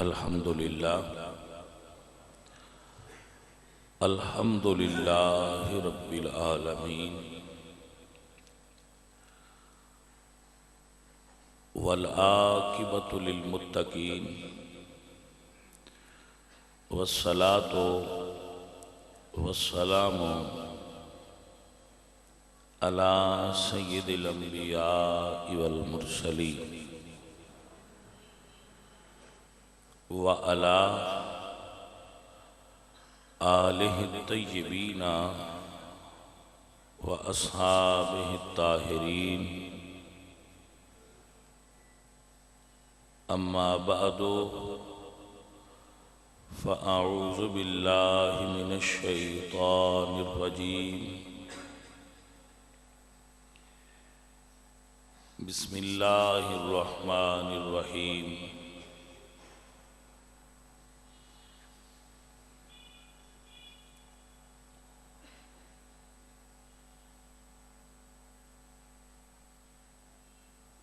الحمد للہ رب العالمین والعاقبۃ للمتقین والصلاة والسلام علی سید الانبیاء والمرسلین وعلی آلہ الطیبین واصحابہ الطاہرین اما بعد فاعوذ باللہ من الشیطان الرجیم بسم اللہ الرحمن الرحیم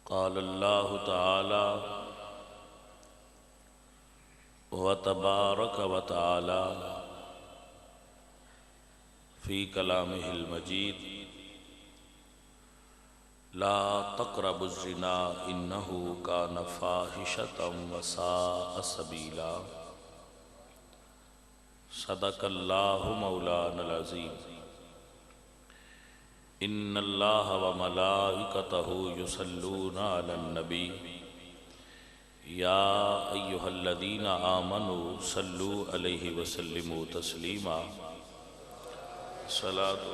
قال اللہ تعالی وتبارک وتعالی فی کلامہ المجید لا تقربوا الزنا انہ کان فاحشۃ وساء سبیلا صدق اللہ مولانا العظیم ان اللہ وملائکتہ یصلون علی النبی یا ایہا الذین آمنوا صلوا علیہ وسلموا تسلیما صلاۃ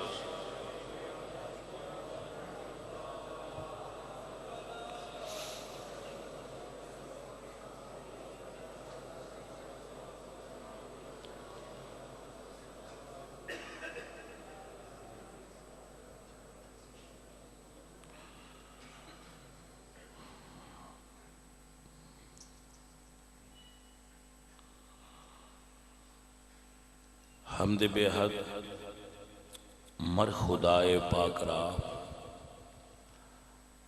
حمد بے حد مر خدائے پاک را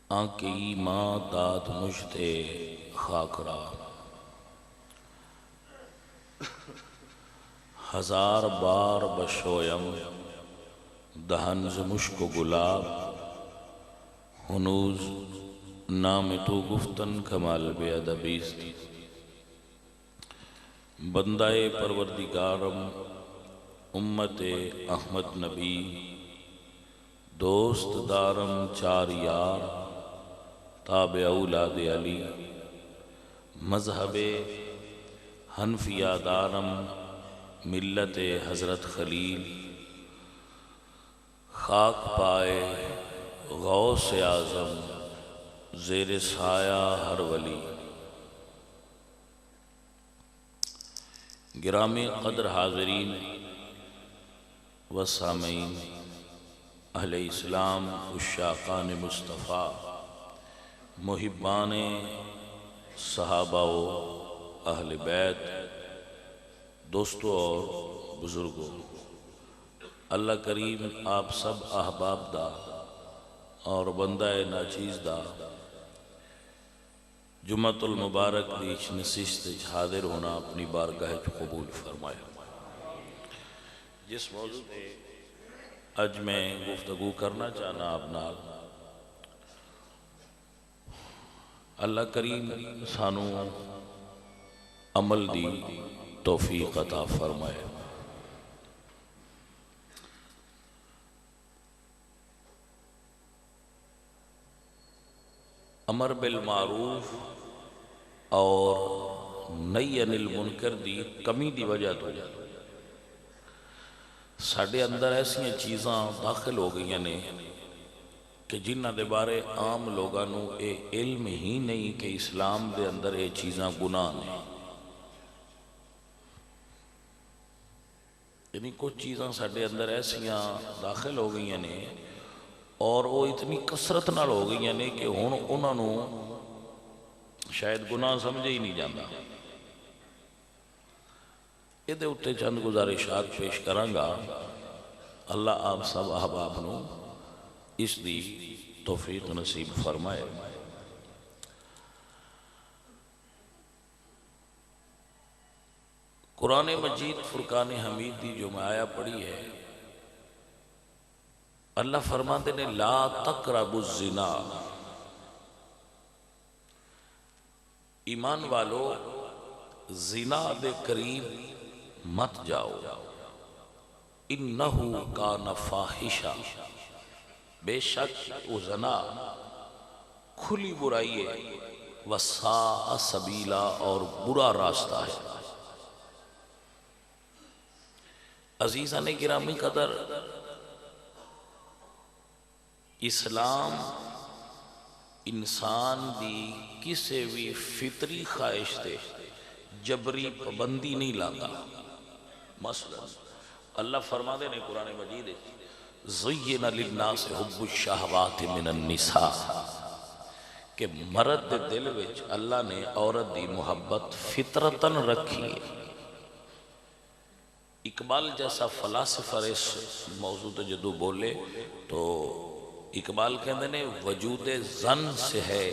آنکی ماں داد مجھتے خاک را ہزار بار بشویم دہن ز مشک و گلاب ہنوز نام تو گفتن کمال بے ادبیست بندہ پروردگارم امت احمد نبی دوست دارم چار یار تابع اولاد علی مذہب حنفیہ دارم ملت حضرت خلیل خاک پائے غوث اعظم زیر سایہ ہر ولی گرامی قدر حاضرین و سامعین اہل اسلام عشاقان مصطفیٰ محبان صحابہ و اہل بیت دوستوں اور بزرگوں اللہ کریم آپ سب احباب دا اور بندہ ناچیز دا جمعۃ المبارک دیچ نشست حاضر ہونا اپنی بارگاہ قبول فرمائے جس موضوع پہ اج میں گفتگو کرنا چاہنا اپنا اللہ کریم سانو عمل دی توفیق عطا فرمائے امر بالمعروف اور نہی عن المنکر دی کمی دی وجہ تو ساڑھے اندر ایسی چیزاں داخل ہو گئی نے کہ جنہ دے بارے عام لوگانو اے علم ہی نہیں کہ اسلام دے اندر اے چیزاں گناہ نے یعنی کچھ چیزاں ساڑھے اندر ایسی داخل ہو گئی نے اور وہ اتنی کثرت نال ہو گئی نے کہ انہوں شاید گناہ سمجھے ہی نہیں جانا یہ دے اٹھے چند گزارشات پیش کرانگا اللہ آپ سب احباب نو اس دی توفیق نصیب فرمائے قرآن مجید فرقان حمید دی جو میں آیا پڑھی ہے، اللہ فرماتے نے لا تقربوا الزنا، ایمان والو زنا دے قریب مت جاؤ، انہو کان فاحشہ، بے شک وہ زنا کھلی برائی ہے، وساء سبیلا، اور برا راستہ ہے۔ عزیزان گرامی قدر، اسلام انسان دی کسی بھی فطری خواہش تے جبری پابندی نہیں لاتا۔ مثلا اللہ فرما دے نے قرآن مجید زین للناس حب الشہوات من النساء، کہ مرد دے دل وچ اللہ نے عورت دی محبت فطرتاً رکھی ہے۔ اقبال جیسا فلاسفر اس موضوع تے جدو بولے تو اقبال کہندے نے وجود زن سے ہے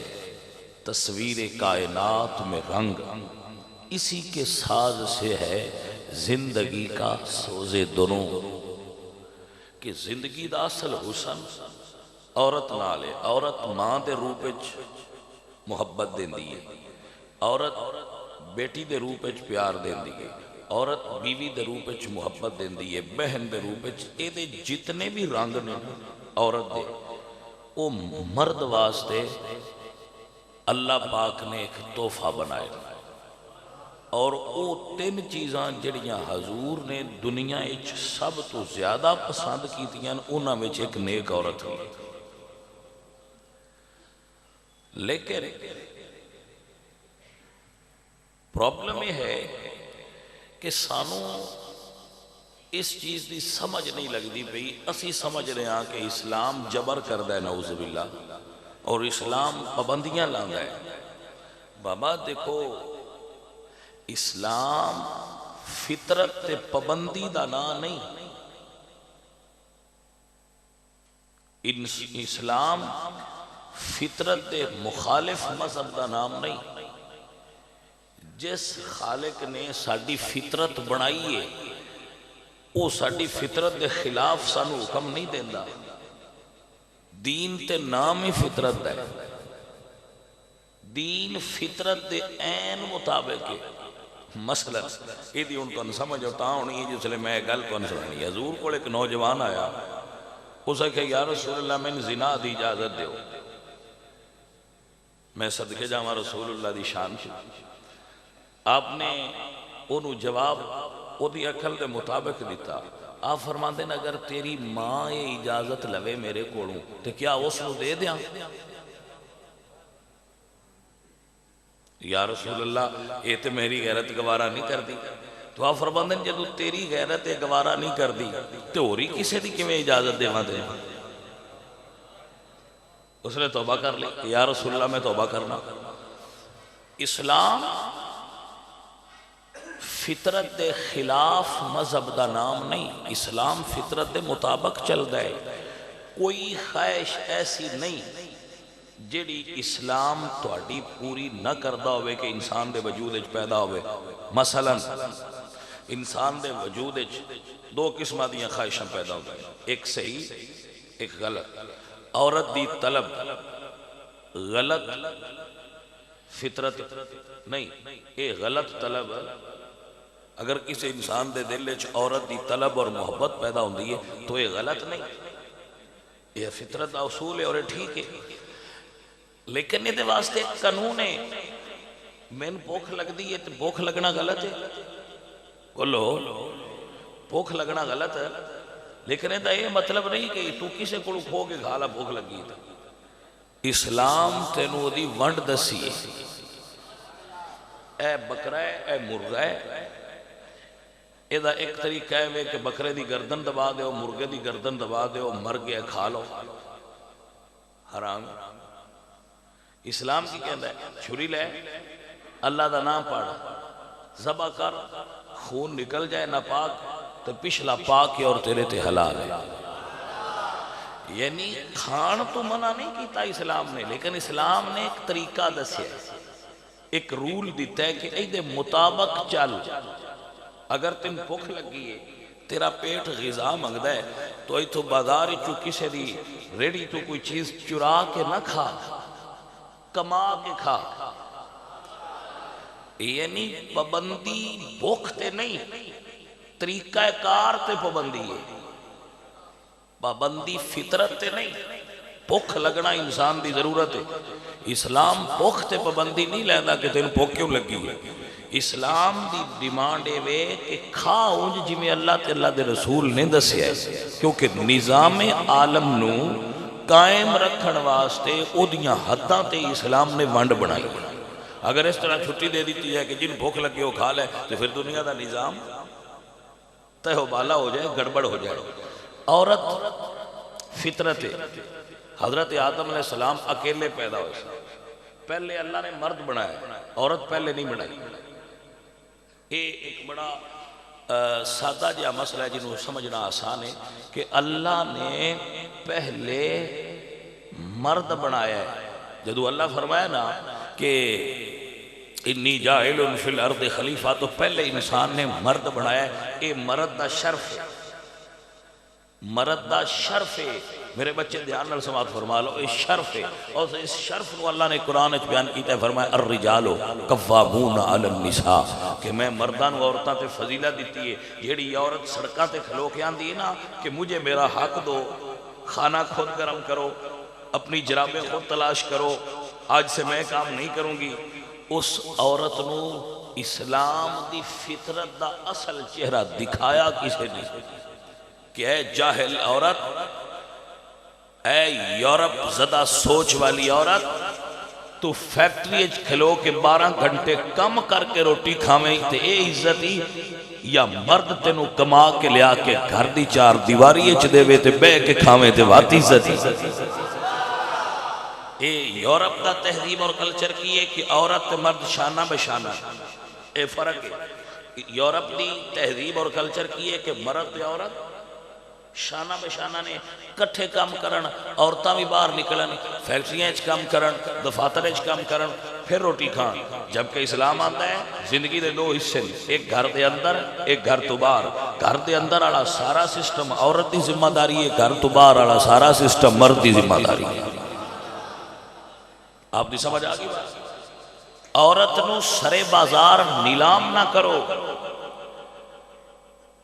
تصویر کائنات میں رنگ، اسی کے ساز سے ہے زندگی کا سوز دنوں، کہ زندگی دا اصل حسن عورت نال ہے۔ عورت ماں دے روپ وچ محبت دیندی ہے، عورت بیٹی دے روپ وچ پیار دیندی ہے، عورت بیوی دے روپ وچ محبت دیندی ہے، بہن دے روپ وچ۔ اے دے جتنے بھی رنگ نے عورت دے، وہ مرد واسطے اللہ پاک نے ایک تحفہ بنائے، اور وہ تین چیزاں جڑیاں حضور نے دنیا وچ سب تو زیادہ پسند کیتیاں، انہاں وچ ایک نیک عورت ہوئی۔ لیکن پرابلم یہ ہے کہ سانو اس چیز دی سمجھ نہیں لگدی پئی، اسی سمجھ رہے ہیں کہ اسلام جبر کردہ ہے، نعوذ باللہ، اور اسلام پابندیاں لاندا ہے۔ بابا دیکھو، اسلام فطرت تے پابندی دا نام نہیں، اسلام فطرت دے مخالف مذہب دا نام نہیں۔ جس خالق نے ساڈی فطرت بنائی ہے، وہ ساڈی فطرت دے خلاف سانو حکم نہیں دیندا۔ دین تے نام ہی فطرت ہے، دین فطرت دے عین مطابق ہے۔ مثلا یہ دی ان کو سمجھ ہوتا ہونی ہے جس لئے میں گل کو سمجھنی۔ حضور کو ایک نوجوان آیا، اسے کہ یا رسول اللہ میں زنا دی اجازت دیو، میں صدقے جاواں رسول اللہ دی شان کی۔ آپ نے انہوں جواب او دی عقل دے مطابق دیتا۔ آپ فرماندے ہیں اگر تیری ماں یہ اجازت لوے میرے کوڑوں تو کیا اس کو دے دیاں؟ یا رسول اللہ یہ تو میری غیرت گوارا نہیں کر دی۔ تو آپ فرماندے ہیں جدو تیری غیرت گوارا نہیں کر دی تو ہو رہی کسے دی کہ میں اجازت دے وہاں دے؟ اس نے توبہ کر لی، یا رسول اللہ میں توبہ کرنا۔ اسلام فطرت دے خلاف مذہب دا نام نہیں، اسلام فطرت دے مطابق چل دے۔ کوئی خواہش ایسی نہیں جیڑی اسلام تہاڈی پوری نہ کردہ ہوئے کہ انسان دے وجود اچ پیدا ہوئے۔ مثلا انسان دے وجود اچ دو قسمہ دیاں خواہشاں پیدا ہوئے، ایک صحیح ایک غلط۔ عورت دی طلب غلط فطرت نہیں، یہ غلط طلب۔ اگر کسی انسان دے دل وچ عورت دی طلب اور محبت پیدا ہوندی ہے تو یہ غلط نہیں، یہ فطرت دا اصول ہے اور یہ ٹھیک ہے۔ لیکن یہ دے واسطے ایک قانون ہے، میں بھوک لگ دی ہے تو بھوک لگنا غلط ہے، بولو بھوک لگنا غلط ہے، لیکن یہ مطلب نہیں کہ تو کسے کو کھو کے کھالا بھوک لگی تھا۔ اسلام تینوں دی ونڈ دسی ہے، اے بکرہ ہے اے مرغہ ہے۔ یہ ایک طریقہ ہے کہ بکرے دی گردن دبا دے ہو، مرغے دی گردن دبا دے ہو، مر گیا کھا لو، حرام۔ اسلام کی کہتا ہے چھری لے، اللہ دا نام پڑھ، ذبح کر، خون نکل جائے ناپاک تو پچھلا پاک ہے اور تیرے تے حلال ہے۔ یعنی کھان تو منع نہیں کیتا اسلام نے، لیکن اسلام نے ایک طریقہ دسیا، ایک رول دیتا ہے کہ ایدے مطابق چل۔ اگر تین بھوک لگی ہے تیرا پیٹ غذا منگدا ہے تو ایتھوں بازار چوں کسے دی ریڑی تو کوئی چیز چرا کے نہ کھا، کما کے کھا۔ یعنی پابندی بھوک تے نہیں، طریقہ کار تے پابندی ہے، پابندی فطرت تے نہیں۔ بھوک لگنا انسان دی ضرورت ہے۔ اسلام بھوک تے پابندی نہیں لینا کہ تین بھوک کیوں لگی ہے۔ اسلام دی ڈیمانڈ ہے کہ کھا اونج جی میں اللہ تے اللہ دے رسول نے دسیا ہے، کیونکہ نظام عالم نو قائم رکھن واسطے او دیاں حداں تے اسلام نے ونڈ بنائی۔ اگر اس طرح چھٹی دے دیتی ہے کہ جن بھوک لگے وہ کھا لے تو پھر دنیا دا نظام تہ و بالا ہو جائے، گڑبڑ ہو جائے۔ عورت فطرت ہے۔ حضرت آدم علیہ السلام اکیلے پیدا ہوئے، پہلے اللہ نے مرد بنایا، عورت پہلے نہیں بنائی۔ یہ ایک بڑا سادہ جہا مسئلہ ہے جنہوں سمجھنا آسان ہے کہ اللہ نے پہلے مرد بنایا ہے۔ جدو اللہ فرمایا نا کہ انی جاعل فی الارض خلیفہ، تو پہلے انسان نے مرد بنایا ہے۔ یہ مرد دا شرف ہے، مرد دا شرف ہے۔ میرے بچے دھیان نال سماعت فرما لو، یہ شرف ہے، اور اس شرف کو اللہ نے قرآن وچ بیان کیتا ہے، فرمایا الرجال قوامون علی النساء، کہ میں مردان و عورتاں تے فضیلت دیتی ہے۔ جیڑی عورت سڑکاں تے کھلو کے آندی ہے نا کہ مجھے میرا حق دو، کھانا خود گرم کرو، اپنی جرابیں خود تلاش کرو، آج سے میں کام نہیں کروں گی، اس عورت نو اسلام دی فطرت دا اصل چہرہ دکھایا کسے نہیں کہ اے جاہل عورت، اے یورپ زدہ سوچ والی عورت، تو فیکٹری کھلو کے 12 گھنٹے کم کر کے روٹی کھاویں تے اے عزت ہی، یا مرد تینوں کما کے لیا کے گھر دی 4 دیواری دے وے تے بے کے کھاویں تے واتی عزت ہی۔ اے یورپ دا تہذیب اور کلچر کی ہے کہ عورت تے مرد شانہ بشانہ، اے فرق ہے۔ یورپ دی تہذیب اور کلچر کی ہے کہ مرد تے عورت شانہ بشانہ نے کٹھے کام کرن، عورتاں بھی باہر نکلن، فیکٹریاں اچ کام کرن، دفاتر اچ کام کرن، پھر روٹی کھان۔ جبکہ اسلام آتا ہے زندگی دے 2 حصے، ایک گھر دے اندر، ایک گھر تو باہر۔ گھر دے اندر والا سارا سسٹم عورت دی ذمہ داری ہے، گھر تو باہر والا سارا سسٹم مرد دی ذمہ داری ہے۔ آپ دی سمجھ آگئی بات؟ عورت نو سرے بازار نیلام نہ کرو،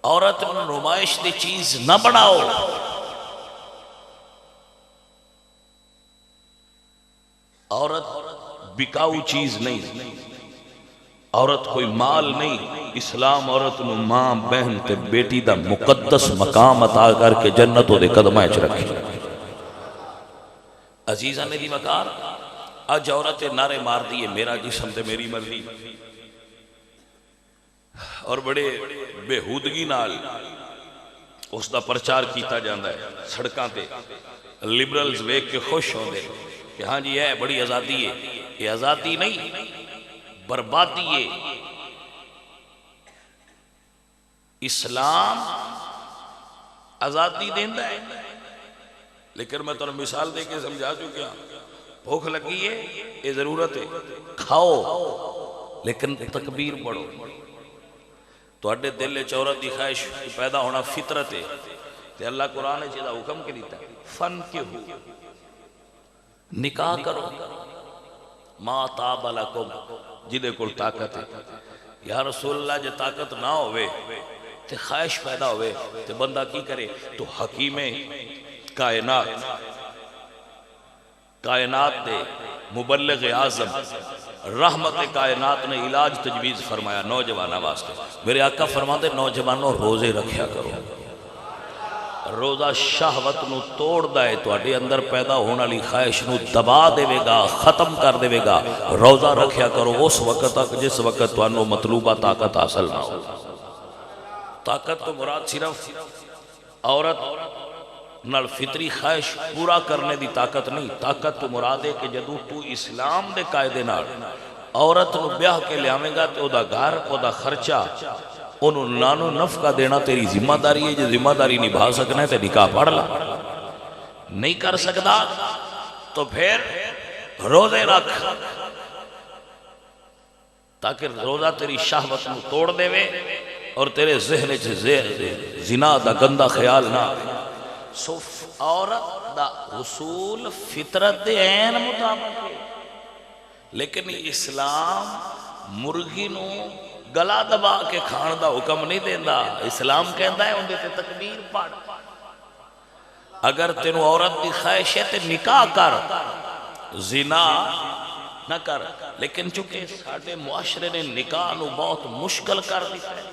عورت نو نمائش دی چیز نہ بناؤ۔ عورت بکاؤ چیز نہیں، عورت کوئی مال نہیں۔ اسلام عورت نو ماں بہن تے بیٹی دا مقدس مقام عطا کر کے جنتوں دے قدمہ اچ رکھی۔ عزیزہ نے دی مکار اج عورت نعرے مار دیئے میرا جسم تے میری مرضی، اور بڑے بےہودگی نال اس دا پرچار کیتا جاندہ ہے سڑکاں تے۔ لیبرلز ویک کے خوش ہوں دے کہ ہاں جی ہے بڑی آزادی ہے۔ یہ آزادی نہیں، بربادی ہے۔ اسلام آزادی دیندہ ہے، لیکن میں تو مثال دے کے سمجھا چکیا۔ بھوک لگی ہے، یہ ضرورت ہے، کھاؤ لیکن تکبیر پڑھو۔ تو اڈے دل عورت دی خواہش پیدا ہونا فطرت ہے، تے اللہ قرآن چیزا حکم کے دیتا ہے فن کے ہو، نکاح کرو، ما تاب لکم، جدے کل طاقت ہے۔ یا رسول اللہ جے طاقت نہ ہوئے تے خواہش پیدا ہوئے تے بندہ کی کرے؟ تو حکیم کائنات دے مبلغ اعظم رحمت کائنات نے علاج تجویز فرمایا نوجوانہ واسطے۔ میرے آقا فرماتے نوجوانوں روزے رکھیا کرو۔ روزہ شہوت نو توڑ دائے تو اڈے اندر پیدا ہونا لی خواہش نو دبا دے گا، ختم کر دے گا۔ روزہ رکھیا کرو اس وقت تک جس وقت تو انو مطلوبہ طاقت حاصل نہ ہو۔ طاقت تو مراد صرف عورت نال فطری خواہش پورا کرنے دی طاقت نہیں، طاقت تو مراد ہے کہ جدو تو اسلام دے قائدے نال عورت نو بیاہ کے لے آمیں گا تو او دا گھر، او دا خرچہ، انہوں نانو نفقہ دینا تیری ذمہ داری ہے۔ جو ذمہ داری نبھا سکنا ہے تو نکاح پڑھ لا، نہیں کر سکتا تو پھر روزے رکھ تاکہ روزہ تیری شہوت نو توڑ دے وے اور تیرے ذہن زنا دا گندہ خیال نہ سو عورت دا حصول فطرت دے عین مطابق ہے، لیکن اسلام مرغی نو گلا دبا کے کھان دا حکم نہیں دیندا۔ اسلام کہندا ہے اندے تے تکبیر پڑھ، اگر تینوں عورت دی خواہش ہے تے نکاح کر، زنا نہ کر۔ لیکن چونکہ ساڈے معاشرے نے نکاح نو بہت مشکل کر دیتا ہے،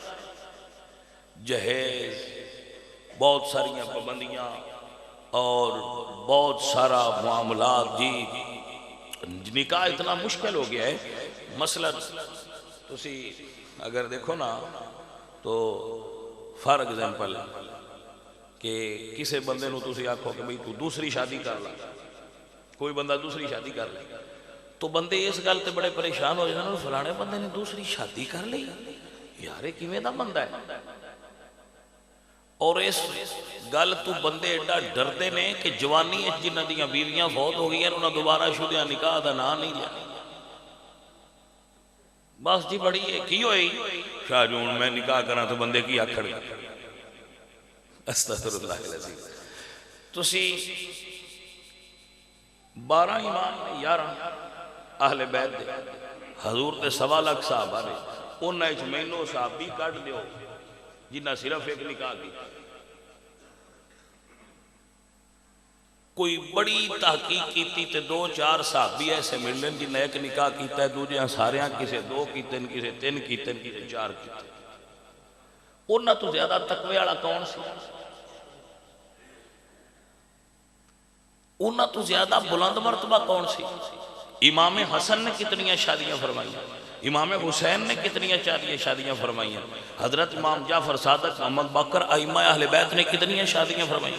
جہیز، بہت ساریاں پابندیاں اور بہت سارا معاملات، جی نکاح اتنا مشکل ہو گیا ہے۔ مثلا تسی اگر دیکھو نا تو فار ایگزامپل کہ کسے بندے نو تسی آکھو کہ بھئی تو دوسری شادی کر لا، کوئی بندہ دوسری شادی کر لے تو بندے اس گل تے بڑے پریشان ہو جاندے، فلانے بندے نے دوسری شادی کر لی، یار کیویں دا بندہ ہے؟ اور اس گل تو بندے ایڈا ڈردے نے کہ جوانی جنہ دیاں بیویاں فوت ہو گئی ہیں انہاں دوبارہ شدہ نکاح دا نام نہیں لیا۔ بس جی بڑی ہے کی ہوئی شاہ جون میں نکاح کرنا تو بندے کی آکھڑ گا، استغفر اللہ العظیم۔ تسی 12 امام نے 11 اہل بیت دے حضور دے 1.25 لاکھ صحابہ نے، انہاں وچ مینوں صحابی کڈ دیو جنہ صرف ایک نکاح کی۔ کوئی بڑی تحقیق کیتی تے 2-4 صحابی ایسے ملن جنہیں ایک نکاح کیتا ہے، دوجہ ساریاں کسے 2 کیتن، کسے 3 کیتن، کسے 4 کیتن۔ انہاں تو زیادہ تقوی والا کون سی؟ انہاں تو زیادہ بلند مرتبہ کون سی؟ امام حسن نے کتنی شادیاں فرمائیں، امام حسین نے کتنی شادیاں فرمائیں، حضرت امام جعفر صادق، محمد باقر، ائمہ اہل بیت نے کتنی شادیاں فرمائیں۔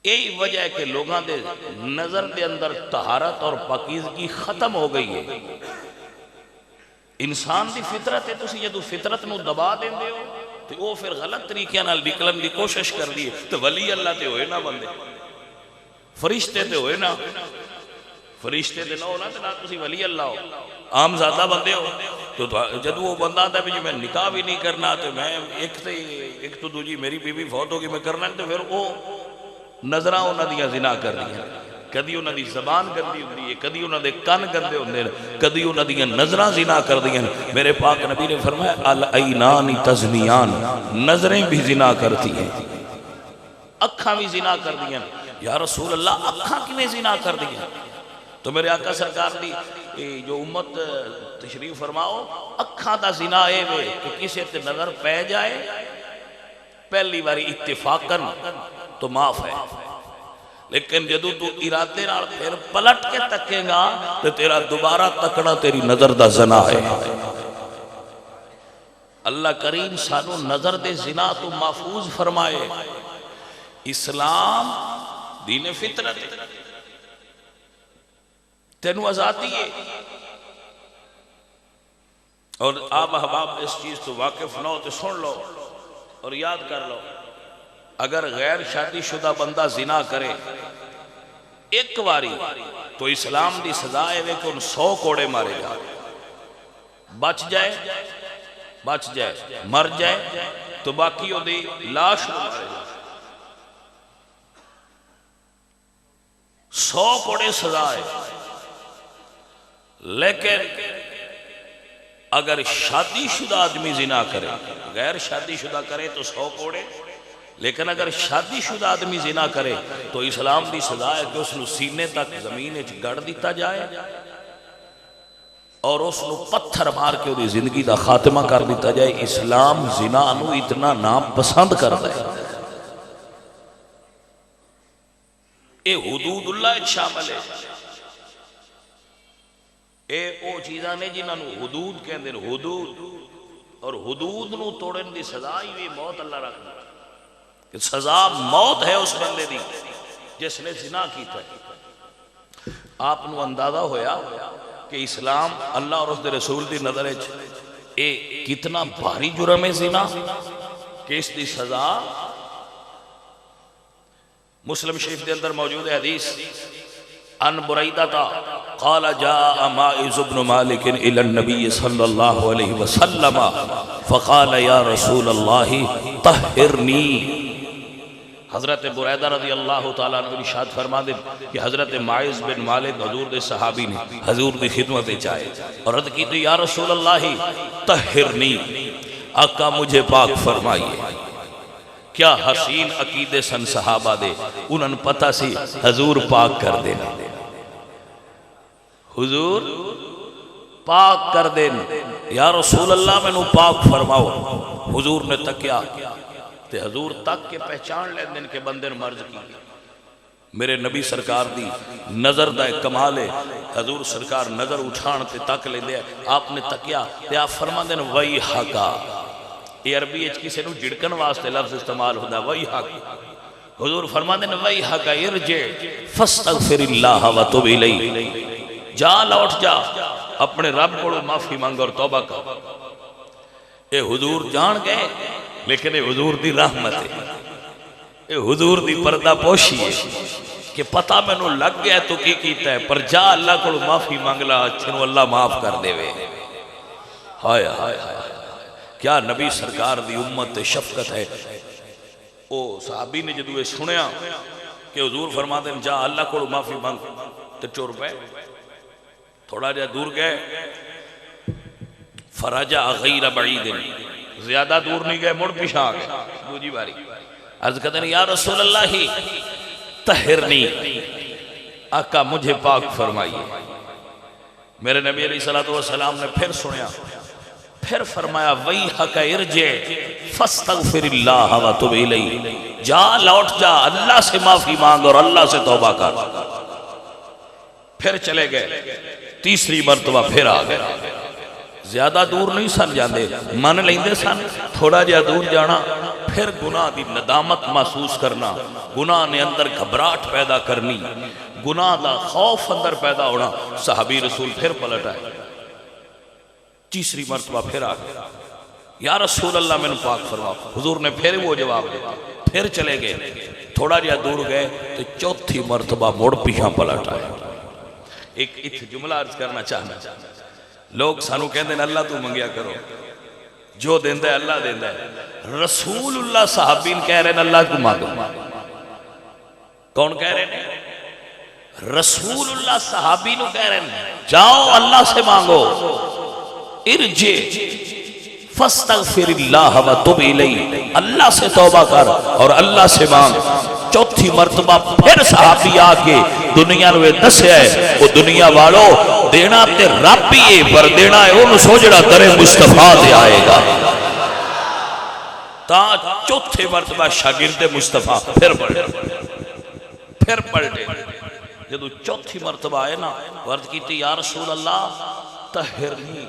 یہی وجہ ہے کہ لوگاں دے نظر دے اندر طہارت اور پاکیزگی ختم ہو گئی ہے۔ انسان دی فطرت ہے، تسی جدو فطرت نو دبا دیں دے ہو تو وہ پھر غلط طریقے نال نکلن دی کوشش کر دی ہے۔ تو ولی اللہ تے ہوئے نا بندے، فرشتے تے ہوئے نا، فرشتے تے نہ ہونا تے نہ تسی ولی اللہ ہو، عام زیادہ بندے ہو۔ تو جدو وہ بندہ آتا ہے بھی میں نکاح بھی نہیں کرنا، تو میں ایک تو دوجی میری بیوی فوت ہوگی میں کرنا، تو پھر وہ نظرہ انہاں دیاں زنا کر دیا، کدی انہاں دی زبان گندی ہوندی ہے، کدی انہاں دے کان گندے ہوندے ہیں، کدی انہاں دیاں نظرہ زنا کر دیا۔ میرے پاک نبی نے فرمایا العینان تزنیان، نظریں بھی زنا کرتی ہیں، اکھاں بھی زنا کر دیا۔ یا رسول اللہ اکھاں کیویں زنا کر دیا؟ تو میرے آقا سرکار دی جو امت تشریف فرماؤ، اکھاں دا زنا اے وے کہ کسی تے نظر پہ جائے پہلی باری اتفاقاً تو معاف ہے، لیکن جدو تو ارادے نال پھر پلٹ کے تکے گا تو تیرا دوبارہ تکنا تیری نظر دا زنا ہے۔ اللہ کریم سانو نظر دے زنا تو محفوظ فرمائے۔ اسلام دین فطرت ہے، تینو آزادی ہے، اور آپ احباب اس چیز تو واقف نہ ہو تو سن لو اور یاد کر لو، اگر غیر شادی شدہ بندہ زنا کرے ایک واری تو اسلام دی سزا ہے کہ ان 100 کوڑے مارے جائے، بچ جائے مر جائے تو باقی ہو دی لاش مارے جائے، 100 کوڑے سزا ہے۔ لیکن اگر شادی شدہ آدمی زنا کرے، غیر شادی شدہ کرے تو 100 کوڑے، لیکن اگر شادی شدہ آدمی زنا کرے تو اسلام دی سزا ہے کہ اس نے سینے تک زمین گڑ دیتا جائے اور اس نے پتھر مار کے وہ زندگی دا خاتمہ کر دیتا جائے۔ اسلام زنا نو اتنا نام پسند کرتا ہے، اے حدود اللہ شامل ہے، اے او چیزاں نے جنہاں نو حدود کہندے ہیں، حدود، اور حدود نو توڑن دی سزا ہی موت اللہ رکھتا ہے، کہ سزا موت ہے اس بندے دی جس نے زنا کیتا ہے۔ آپ نو اندازہ ہویا کہ اسلام اللہ اور اس دے رسول دی نظر اے کتنا بھاری جرم ہے زنا، کہ اس دی سزا مسلم شریف دے اندر موجود ہے حدیث ان بریدہ تا قال جاء ماعز بن مالك الى النبي صلى الله عليه وسلم فقال يا رسول الله طهرني. حضرت بریدہ رضی اللہ تعالیٰ عنہ ارشاد فرما دے کہ حضرت ماعز بن مالک حضور دے صحابی نے حضور دی خدمت چاہے اور عرض کی تھی یا رسول اللہ طہرنی، آقا مجھے پاک فرمائیے. کیا حسین عقیدے سن صحابہ دے، انہوں نے پتہ سی حضور پاک کر دینا، حضور پاک کر دینا. یا رسول اللہ میں نو پاک فرماؤ. حضور نے تکیا تے حضور تک کے پہچان لیں دن کے بندے مرض کی. میرے نبی سرکار دی نظر دا کمال ہے. حضور سرکار نظر اٹھان تے تک لیں دے، آپ نے تکیا تے آپ فرما دیں وہی حقا. یہ عربی اچ کسی نو جڑکن واسطے لفظ استعمال ہوتا ہے وہی حق. حضور فرما دیں وہی حقا ارجع فاستغفر اللہ وتوب الیہ، جا لوٹ جا اپنے رب کو معافی مانگ اور توبہ کر. اے حضور جان گئے لیکن اے حضور دی رحمت ہے، اے حضور دی پردہ پوشی ہے کہ پتہ میں نو لگ گیا تو کی کیتا ہے، پر جا اللہ کو معافی مانگلا چھنو اللہ معاف کر دے وے. ہائے ہائے ہائے کیا نبی سرکار دی امت شفقت ہے. او صحابی نے جدو سنیا کہ حضور فرما دیں جا اللہ کو معافی مانگ تو چور پہ تھوڑا جا دور گئے. فرجع غیر بعید، زیادہ دور نہیں گئے، مڑ پیچھے آ گئے دوسری باری. عرض کرتے ہیں یا رسول اللہ طہرنی، آقا مجھے پاک فرمائیے. میرے نبی علیہ السلام نے پھر سنیا، پھر فرمایا ویحک ارجع فاستغفر اللہ وتوب الیہ، جا لوٹ جا اللہ سے معافی مانگ اور اللہ سے توبہ کر. پھر چلے گئے، تیسری مرتبہ پھر آ گئے. زیادہ دور نہیں سن جاندے، من لیندے سن تھوڑا جا دور جانا. پھر گناہ دی ندامت محسوس کرنا، گناہ نے اندر گھبراہٹ پیدا کرنی، گناہ دا خوف اندر پیدا ہونا. صحابی رسول پھر پلٹ آئے، تیسری مرتبہ پھر آ گئے یا رسول اللہ میں نے پاک فرما. حضور نے پھر وہ جواب دیا. پھر چلے گئے، تھوڑا جا دور گئے تو چوتھی مرتبہ مڑ پیچھے پلٹ آئے. ایک جملہ عرض کرنا چاہنا، لوگ سانو کہندے ہیں اللہ تو منگیا کرو، جو دیندہ ہے اللہ دیندہ ہے. رسول اللہ صحابین کہہ رہے ہیں اللہ کو مانگو. کون کہہ رہے ہیں؟ رسول اللہ صحابین کہہ رہے ہیں جاؤ اللہ سے مانگو. ارجع فاستغفر اللہ وتوب الیہ، اللہ سے توبہ کر اور اللہ سے مانگ. چوتھی مرتبہ پھر صحابی آکے دنیا نوے دسے ہے وہ دنیا والو دینا تے رب ہی ہے، پر دینا ہے ان سوجڑا در مصطفیٰ دے آئے گا. تا چوتھے مرتبہ شاگرد مصطفیٰ پھر پلٹے. جدو چوتھی مرتبہ آئے نا ورد کی تھی یا رسول اللہ طہرنی،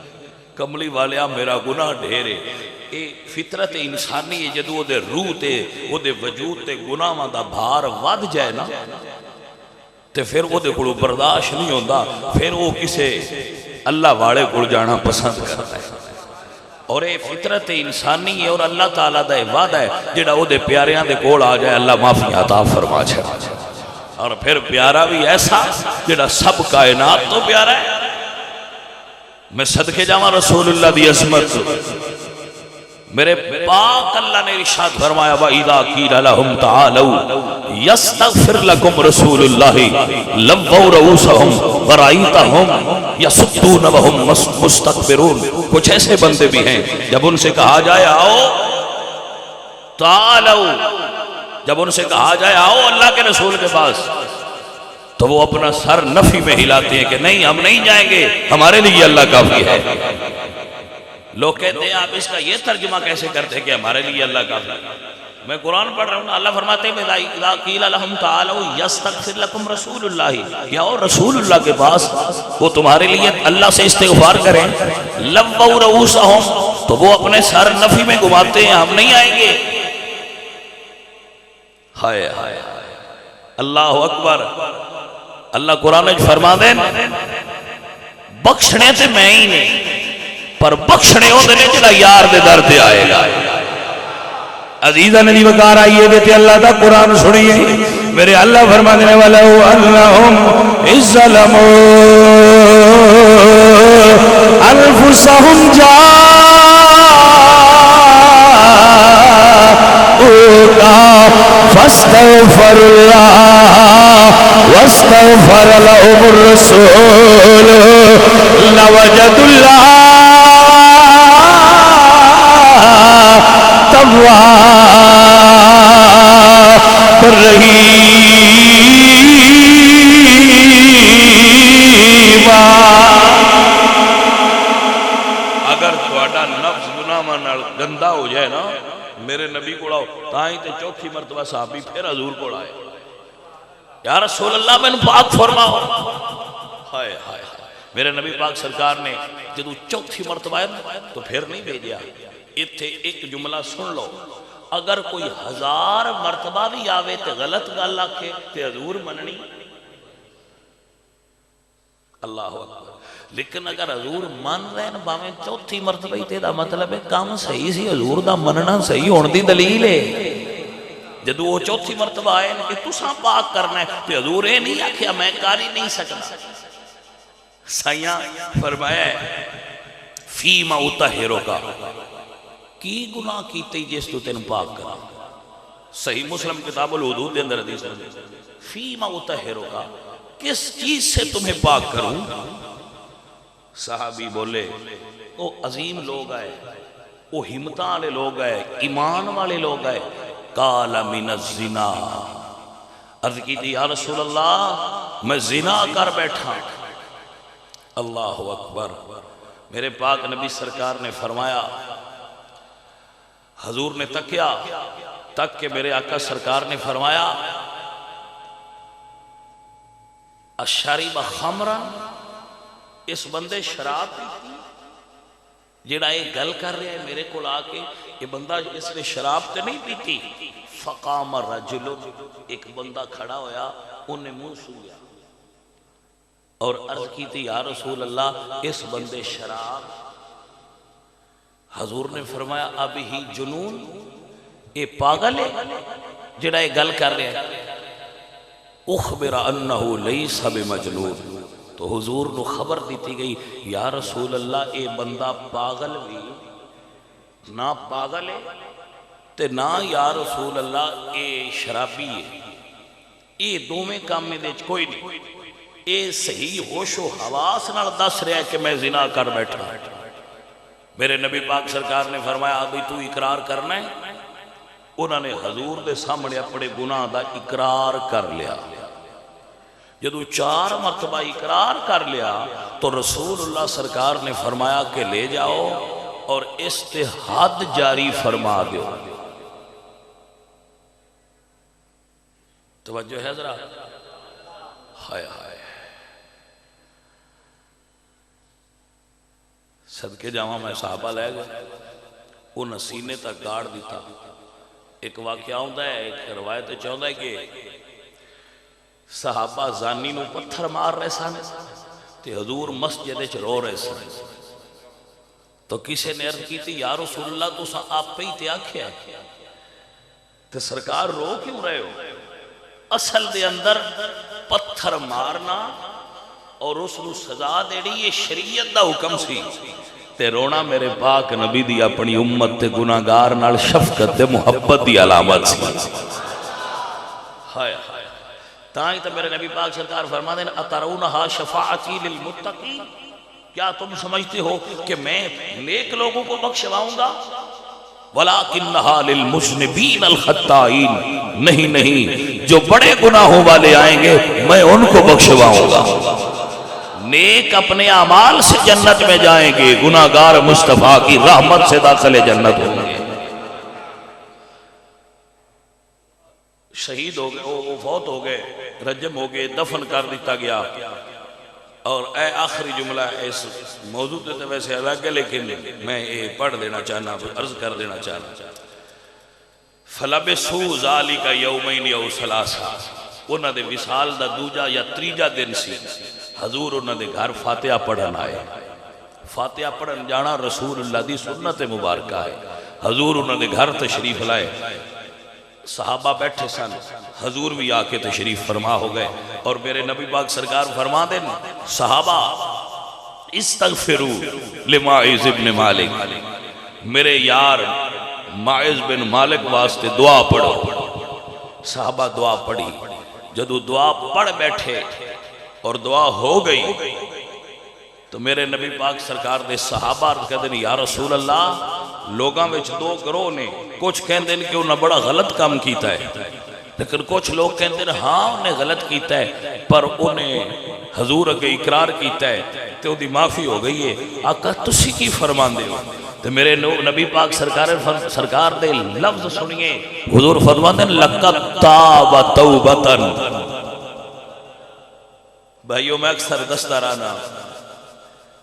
کملی والیا میرا گناہ ڈھیرے. اے فطرت انسانی ہے جدو وہ دے روح تے وہ دے وجود تے گناہ دا بھار ود جائے نا تے پھر وہ دے کلو برداشت نہیں ہوندہ، پھر وہ کسے اللہ والے کل جانا پسند کرتا ہے. اور اے فطرت انسانی ہے اور اللہ تعالیٰ دا وعدہ ہے جڑا وہ دے پیاریاں دے کول آ جائے اللہ معافی عطا فرما چھڑا. اور پھر پیارا بھی ایسا جڑا سب کائنات تو پیارا ہے. میں صدقے جاواں رسول اللہ دی عظمت. میرے پاک اللہ نے ارشاد فرمایا وَإِذَا قِيلَ لَهُمْ تَعَالَوْا يَسْتَغْفِرْ لَكُمْ رَسُولُ اللَّهِ لَوَّوْا رُؤُوسَهُمْ وَرَأَيْتَهُمْ يَصُدُّونَ وَهُمْ مُسْتَكْبِرُونَ. کچھ ایسے بندے بھی ہیں جب ان سے کہا جائے آؤ تعالوا، جب ان سے کہا جائے آؤ اللہ کے رسول کے پاس تو وہ اپنا سر نفی میں ہلاتے ہیں کہ نہیں ہم نہیں جائیں گے، ہمارے لیے اللہ کافی ہے. لوگ کہتے ہیں آپ اس کا یہ ترجمہ کیسے کرتے ہیں کہ ہمارے لیے اللہ کافی ہے؟ میں قرآن پڑھ رہا ہوں، اللہ فرماتے ہیں اِذَا قِيلَ لَهُمْ تَعَالَوْا يَسْتَغْفِرْ لَكُمْ رَسُولُ اللَّهِ، یا رسول اللہ کے پاس وہ تمہارے لیے اللہ سے استغفار کریں. لَوَّوْا رُؤُوسَهُمْ، تو وہ اپنے سر نفی میں گھماتے ہیں ہم نہیں آئیں گے. ہائے ہائے اللہ اکبر. اللہ قرآن فرما دیں بخشنے تے میں ہی نہیں، پر بخشنے ہوں دنے جڑا یار دے در دے آئے گا. عزیزہ ندی وقار آئیے دیتے اللہ دا قرآن سنیے. میرے اللہ فرما دینے والا وَأَنَّهُمْ إِذْ ظَلَمُوا انفسهم جاءوك فاستغفر الله واستغفر لهم الرسول لوجدوا الله توابا رحیما۔ اگر تھوڑا نفس گناہ نال گندا ہو جائے نا، میرے نبی کو آؤ تاں ہی تے چوتھی مرتبہ صحابی پھر حضور کو آئے، یا رسول اللہ میں پاک فرماؤ۔ ہائے ہائے میرے نبی پاک سرکار نے جدو چوتھی مرتبہ آئے تو پھر نہیں بھیجیا۔ اتھے ایک جملہ سن لو، اگر کوئی 1000 مرتبہ بھی آوے تے غلط گل آکھے تے حضور مننی، اللہ اکبر۔ لیکن اگر حضور من رہے ہیں باویں چوتھی مرتبہ ہی تے دا مطلب ہے کام صحیح سی، حضور دا مننا صحیح ہون دی دلیل ہے۔ جدو وہ چوتھی مرتبہ آئے کہ تساں پاک کرنا ہے تے حضور اے نہیں آکھیا میں کاری نہیں سکنا۔ سائیاں فرمایا ہے فیما اطہرک، کی گناہ کیتے جس تو تین پاک کرا۔ صحیح مسلم کتاب الحدود دے اندر حدیث ہے فیما اطہرک، کس چیز سے تمہیں پاک کروں؟ صحابی بولے وہ عظیم لوگ آئے، وہ ہمتاں والے لوگ آئے، ایمان والے لوگ آئے۔ قال من الزنا، عرض کی تھی یا رسول اللہ میں زنا کر بیٹھا۔ اللہ اکبر۔ میرے پاک نبی سرکار نے فرمایا، حضور نے تکیا تک کہ میرے آقا سرکار نے فرمایا اشرب خمرا، اس بندے شراب پیتی، جڑا یہ گل کر رہا ہے میرے کو آ کے یہ بندہ اس نے شراب تے نہیں پیتی۔ فقام رجل، ایک بندہ کھڑا ہویا انہیں منہ سویا اور عرض کی تھی یا رسول اللہ اس بندے شراب۔ حضور نے فرمایا اب ہی جنون، اے پاگل ہے جڑا یہ گل کر رہا ہے۔ اخبر انہو لیس بمجنون، تو حضور نے خبر دیتی گئی یا رسول اللہ اے بندہ پاگل بھی نہ پاگل ہے تے نہ یا رسول اللہ اے شرابی ہے، اے دو میں کام میں دیچ کوئی نہیں، اے صحیح ہوش و حواس نال دس رہا ہے کہ میں زنا کر بیٹھا۔ میرے نبی پاک سرکار نے فرمایا ابھی تو اقرار کرنا ہے۔ انہوں نے حضور دے سامنے اپنے گناہ دا اقرار کر لیا۔ جدو 4 مرتبہ اقرار کر لیا تو رسول اللہ سرکار نے فرمایا کہ لے جاؤ اور استحاد جاری فرما دو۔ توجہ ہے ذرا، ہائے ہائے صدقے جاواں میں صحابہ لے گئے، انہیں سینے تک گاڑ دیتا۔ ایک واقعہ ہوتا ہے، ایک روایت چاہتا ہے کہ صحابہ زانی نو پتھر مار رہے سن تے حضور مسجد چ رو رہے سن، تو کسی نے عرض کی تھی یا رسول اللہ تو آپ پہ ہی تے آکھیا ہے تے سرکار رو کیوں رہے ہو؟ اصل دے اندر پتھر مارنا اور اس نو سزا دیڑی یہ شریعت دا حکم سی، تے رونا میرے پاک نبی دی اپنی امت تے گناہگار نال شفقت تے محبت دی علامت سی۔ ہائے ہائے تاں تو میرے نبی پاک سرکار فرما دیں اترونہا شفاعتی للمتقین، کیا تم سمجھتے ہو کہ میں نیک لوگوں کو بخشواؤں گا؟ وَلَكِنَّهَا لِلْمُذْنِبِينَ الْخَطَّائِينَ، نہیں نہیں جو بڑے گناہوں والے آئیں گے میں ان کو بخشواؤں گا۔ نیک اپنے اعمال سے جنت میں جائیں گے، گناہگار مصطفیٰ کی رحمت سے داخل جنت ہوں گے۔ شہید ہو گئے، وہ فوت ہو گئے، رجم ہو گئے، دفن کر دیتا گیا۔ اور اے آخری جملہ اس موضوع تو ویسے الگ ہے لیکن میں یہ پڑھ دینا چاہنا، عرض کر دینا چاہنا۔ فَلَبِسُوا ذَلِكَ يَوْمَيْنِ أَوْ ثَلَاثًا، انہوں نے وصال دا دوجا یا تریجا دن سی، حضور انہوں نے گھر فاتحہ پڑھن آئے۔ فاتحہ پڑھن جانا رسول اللہ دی سنت مبارکہ ہے۔ حضور انہوں نے گھر تشریف لائے، صحابہ بیٹھے سن، حضور بھی آ کے تشریف فرما ہو گئے، اور میرے نبی پاک سرکار فرما دیں صحابہ استغفروا لماعز ابن مالک، میرے یار ماعز بن مالک واسطے دعا پڑھو۔ صحابہ دعا پڑھی، جدو دعا پڑھ بیٹھے اور دعا ہو گئی تو میرے نبی پاک سرکار دے صحابہ کہتے ہیں یا رسول اللہ، لوگاں وچ دو گروہ نے، کچھ کہتے ہیں کہ انہوں نے بڑا غلط کام کیتا ہے، لیکن کچھ لوگ کہتے ہیں ہاں انہیں غلط کیتا ہے پر انہیں حضور اگے اقرار کیتا ہے تو دی معافی ہو گئی ہے۔ آقا تسی کی فرمان دے ہو؟ تو میرے نبی پاک سرکار دے لفظ سنیے، حضور فرمان دے لَقَدْ تَابَ تَوْبَةً۔ بھائیوں میں اکثر دستارانا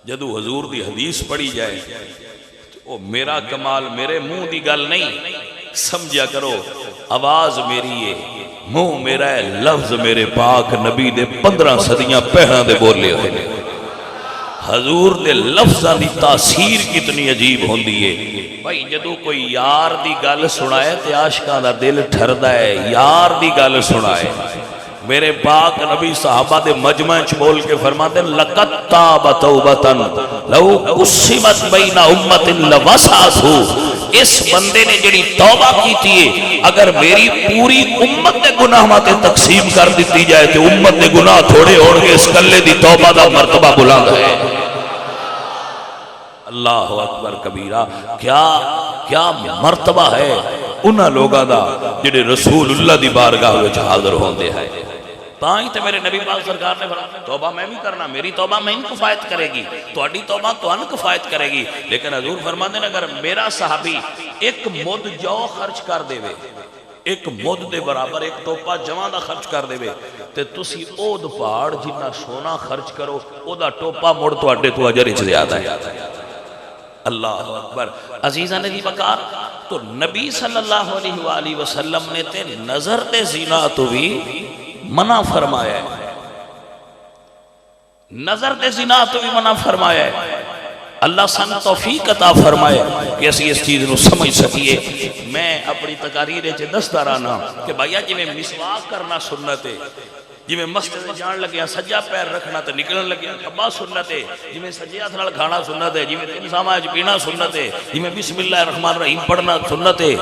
جدو حضور دی حدیث پڑھی جائے تو میرا کمال میرے منہ دی گل نہیں سمجھا کرو، آواز میری ہے، منہ میرا ہے، لفظ میرے پاک نبی دے 15 صدیاں پہنا دے بولے ہوئے نے۔ حضور دے لفظاں دی تاثیر کتنی عجیب ہوندی ہے۔ بھائی جدو کوئی یار دی گل سنائے تے عاشقاں دا دل ٹھردا ہے، یار دی گل سنائے۔ میرے پاک نبی صحابہ دے مجمع چ بول کے فرماتے ہیں لَقَدْ تَابَ تَوْبَةً لَوْ قُسِّمَتْ بَيْنَ أُمَّةٍ لَوَسَعَتْهُ۔ اس بندے نے جڑی توبہ کیتی ہے، اگر میری پوری امت دے گناہ ماتے تقسیم کر دیتی جائے تو امت دے گناہ تھوڑے ہون گے، اس کلے دی توبہ دا مرتبہ بلند ہے۔ اللہ اکبر کبیرہ، کیا مرتبہ ہے انہاں لوگاں دا جڑے رسول اللہ دی بارگاہ وچ حاضر ہوندے ہیں۔ تاں تے میرے نبی پاک سرکار نے فرمایا توبہ میں بھی کرنا، میری توبہ میں ان کفایت کرے گی، تہاڈی توبہ تو ان کفایت کرے گی۔ لیکن حضور فرماتے ہیں اگر میرا صحابی ایک مد جو خرچ کر دے وے، ایک مد دے برابر ایک ٹوپا جواں دا خرچ کر دے وے تے تسی او د پہاڑ جنہ سونا خرچ کرو او دا ٹوپا مڑ تواڈے تو اجر وچ زیادہ ہے۔ اللہ اکبر۔ عزیزاں نے دی بکار تو نبی صلی اللہ علیہ وآلہ وسلم نے تے نظر تے زنا تو بھی منع فرمایا ہے، نظر تے زنا تو بھی منع فرمایا ہے۔ اللہ سن توفیق عطا فرمائے کہ اسی اس چیز نو سمجھ سکیے۔ میں اپنی تقاریر چ دستا رہنا کہ بھائیا جی میں مسواک کرنا سنت ہے، جی میں مسجد جان لگیا سجا پیر رکھنا تے نکلن لگیا کھبا سنت ہے، جی میں سجے ہاتھ نال کھانا سنت ہے، جی میں 3 ساماں وچ پینا سنت ہے، جی میں بسم اللہ الرحمن الرحیم پڑھنا سنت ہے،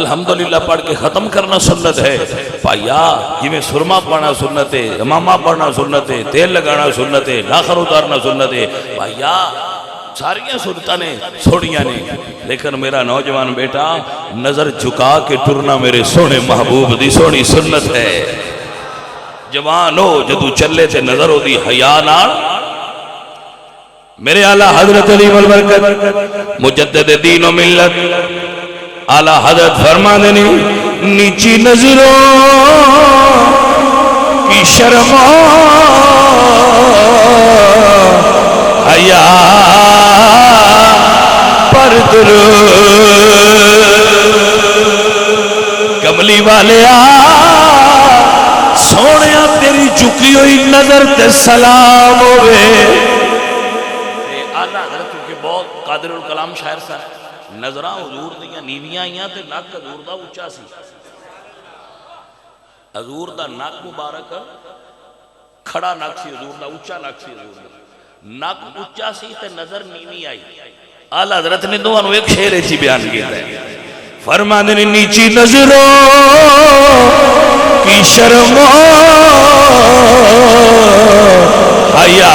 الحمدللہ پڑھ کے ختم کرنا سنت ہے۔ بھائیا جی میں سرما پڑھنا سنت ہے، امامہ پڑھنا سنت ہے، تیل لگانا سنت ہے، ناخن اتارنا سنت ہے۔ بھائیا ساریاں سنتاں نے چھوڑیاں نے، لیکن میرا نوجوان بیٹا نظر جھکا کے ٹرنا میرے سونے محبوب دی سونی سنت ہے۔ جوان ہو جدو چلے تے نظر ہو دی حیا نال۔ میرے اعلیٰ حضرت علی والبرکت مجدد دین و ملت اعلیٰ حضرت فرما دینے نیچی نظروں کی شرم حیا پر درود کملی والے سونیا تیری جھکی ہوئی نظر تے سلام ہوئے۔ آلہ حضرت کیونکہ بہت قادر الکلام شاعر سا نظرہ حضور دیا نیویاں آئیاں تے ناک حضور دا اچھا سی، حضور دا ناک مبارک کھڑا ناک سی، حضور دا اچھا ناک سی، حضور دا ناک اچھا سی تے نظر نیوی آئی۔ آلہ حضرت نے دونوں ایک شعر ایسی بیان کیا ہے، فرمانے نے نیچی نظروں کی شرم حیا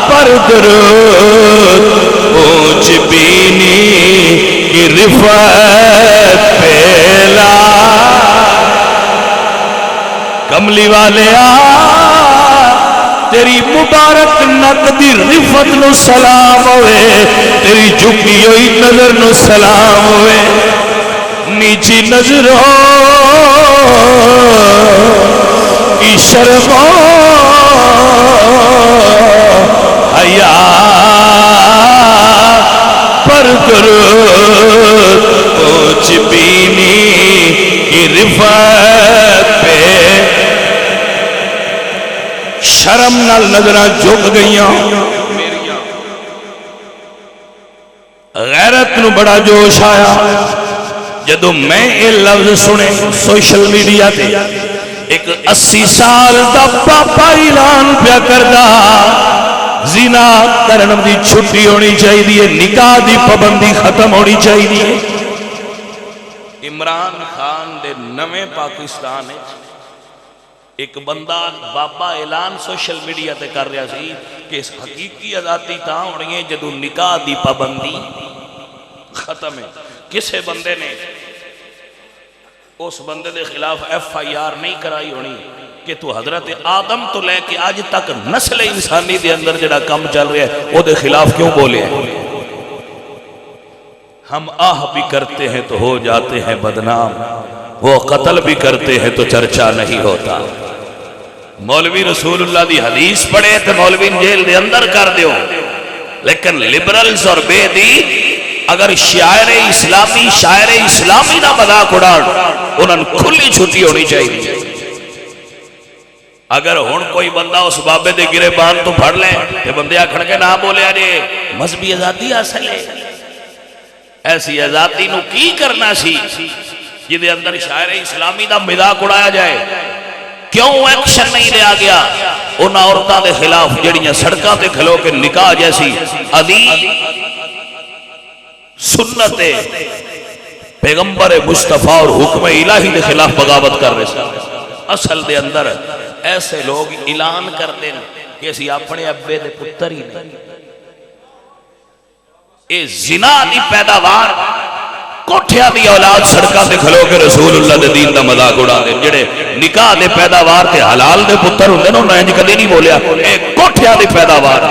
پر درود اونچ بینی کی رفعت پیلا کملی والے تیری مبارک نک دی رفت نو سلام ہوئے، تیری جھکی ہوئی نظر نو سلام ہوئے۔ نیچی نظروں کی شرم حیا پر درود اونچ بینی کی رفت پہ شرم نال نظراں جھک گئیاں، غیرت نو بڑا جوش آیا جدو میں یہ لفظ سنے سوشل میڈیا تے ایک 80 سال دا پاپا اعلان پیا کردا زنا کرن دی چھٹی ہونی چاہیے، نکاح دی پابندی ختم ہونی چاہیے۔ عمران خان دے نویں پاکستان ایک بندہ بابا اعلان سوشل میڈیا تے کر رہا سی کہ اس حقیقی آزادی تاں ہونی ہے جدوں نکاح دی پابندی ختم ہے۔ کسے بندے نے اس بندے دے خلاف FIR نہیں کرائی ہونی کہ تو حضرت آدم تو لے کے آج تک نسل انسانی دے اندر جڑا کم چل رہا ہے وہ دے خلاف کیوں بولے ہیں؟ ہم آہ بھی کرتے ہیں تو ہو جاتے ہیں بدنام، وہ قتل بھی کرتے ہیں تو چرچا نہیں ہوتا۔ مولوی رسول اللہ دی حدیث پڑھے تو مولوی جیل دے اندر کر دیو، لیکن لبرلز اور بے دین اگر شاعر اسلامی دا مذاق اڑان انہوں کھلی چھٹی ہونی چاہیے۔ اگر ہون کوئی بندہ اس بابے دے گرے بان تو پڑھ لے کہ بندے آکھن کے نہ بولے آجے مذہبی آزادی حاصل ہے، ایسی آزادی نو کی کرنا سی جدے اندر شاعر اسلامی دا مذاق اڑایا جائے؟ کیوں ایکشن نہیں لیا گیا ان عورتوں دے خلاف جڑیاں سڑکاں تے کھلو کے نکاح جیسی عظیم سنت پیغمبر مصطفیٰ اور حکم الہی دے خلاف بغاوت کر رہے ہیں؟ اصل دے اندر ایسے لوگ اعلان کر دیں کہ اسی اپنے ابے دے پتر ہی نہیں۔ اے زنا دی پیداوار کوٹھیاں دی اولاد سڑکاں تے کھلو کے رسول اللہ دے دین دا مذاق اڑا دے، جڑے نکاح دے پیداوار تے حلال دے پتر ہوندے نو انج کدی نہیں بولیا اے کوٹھیاں دی پیداوار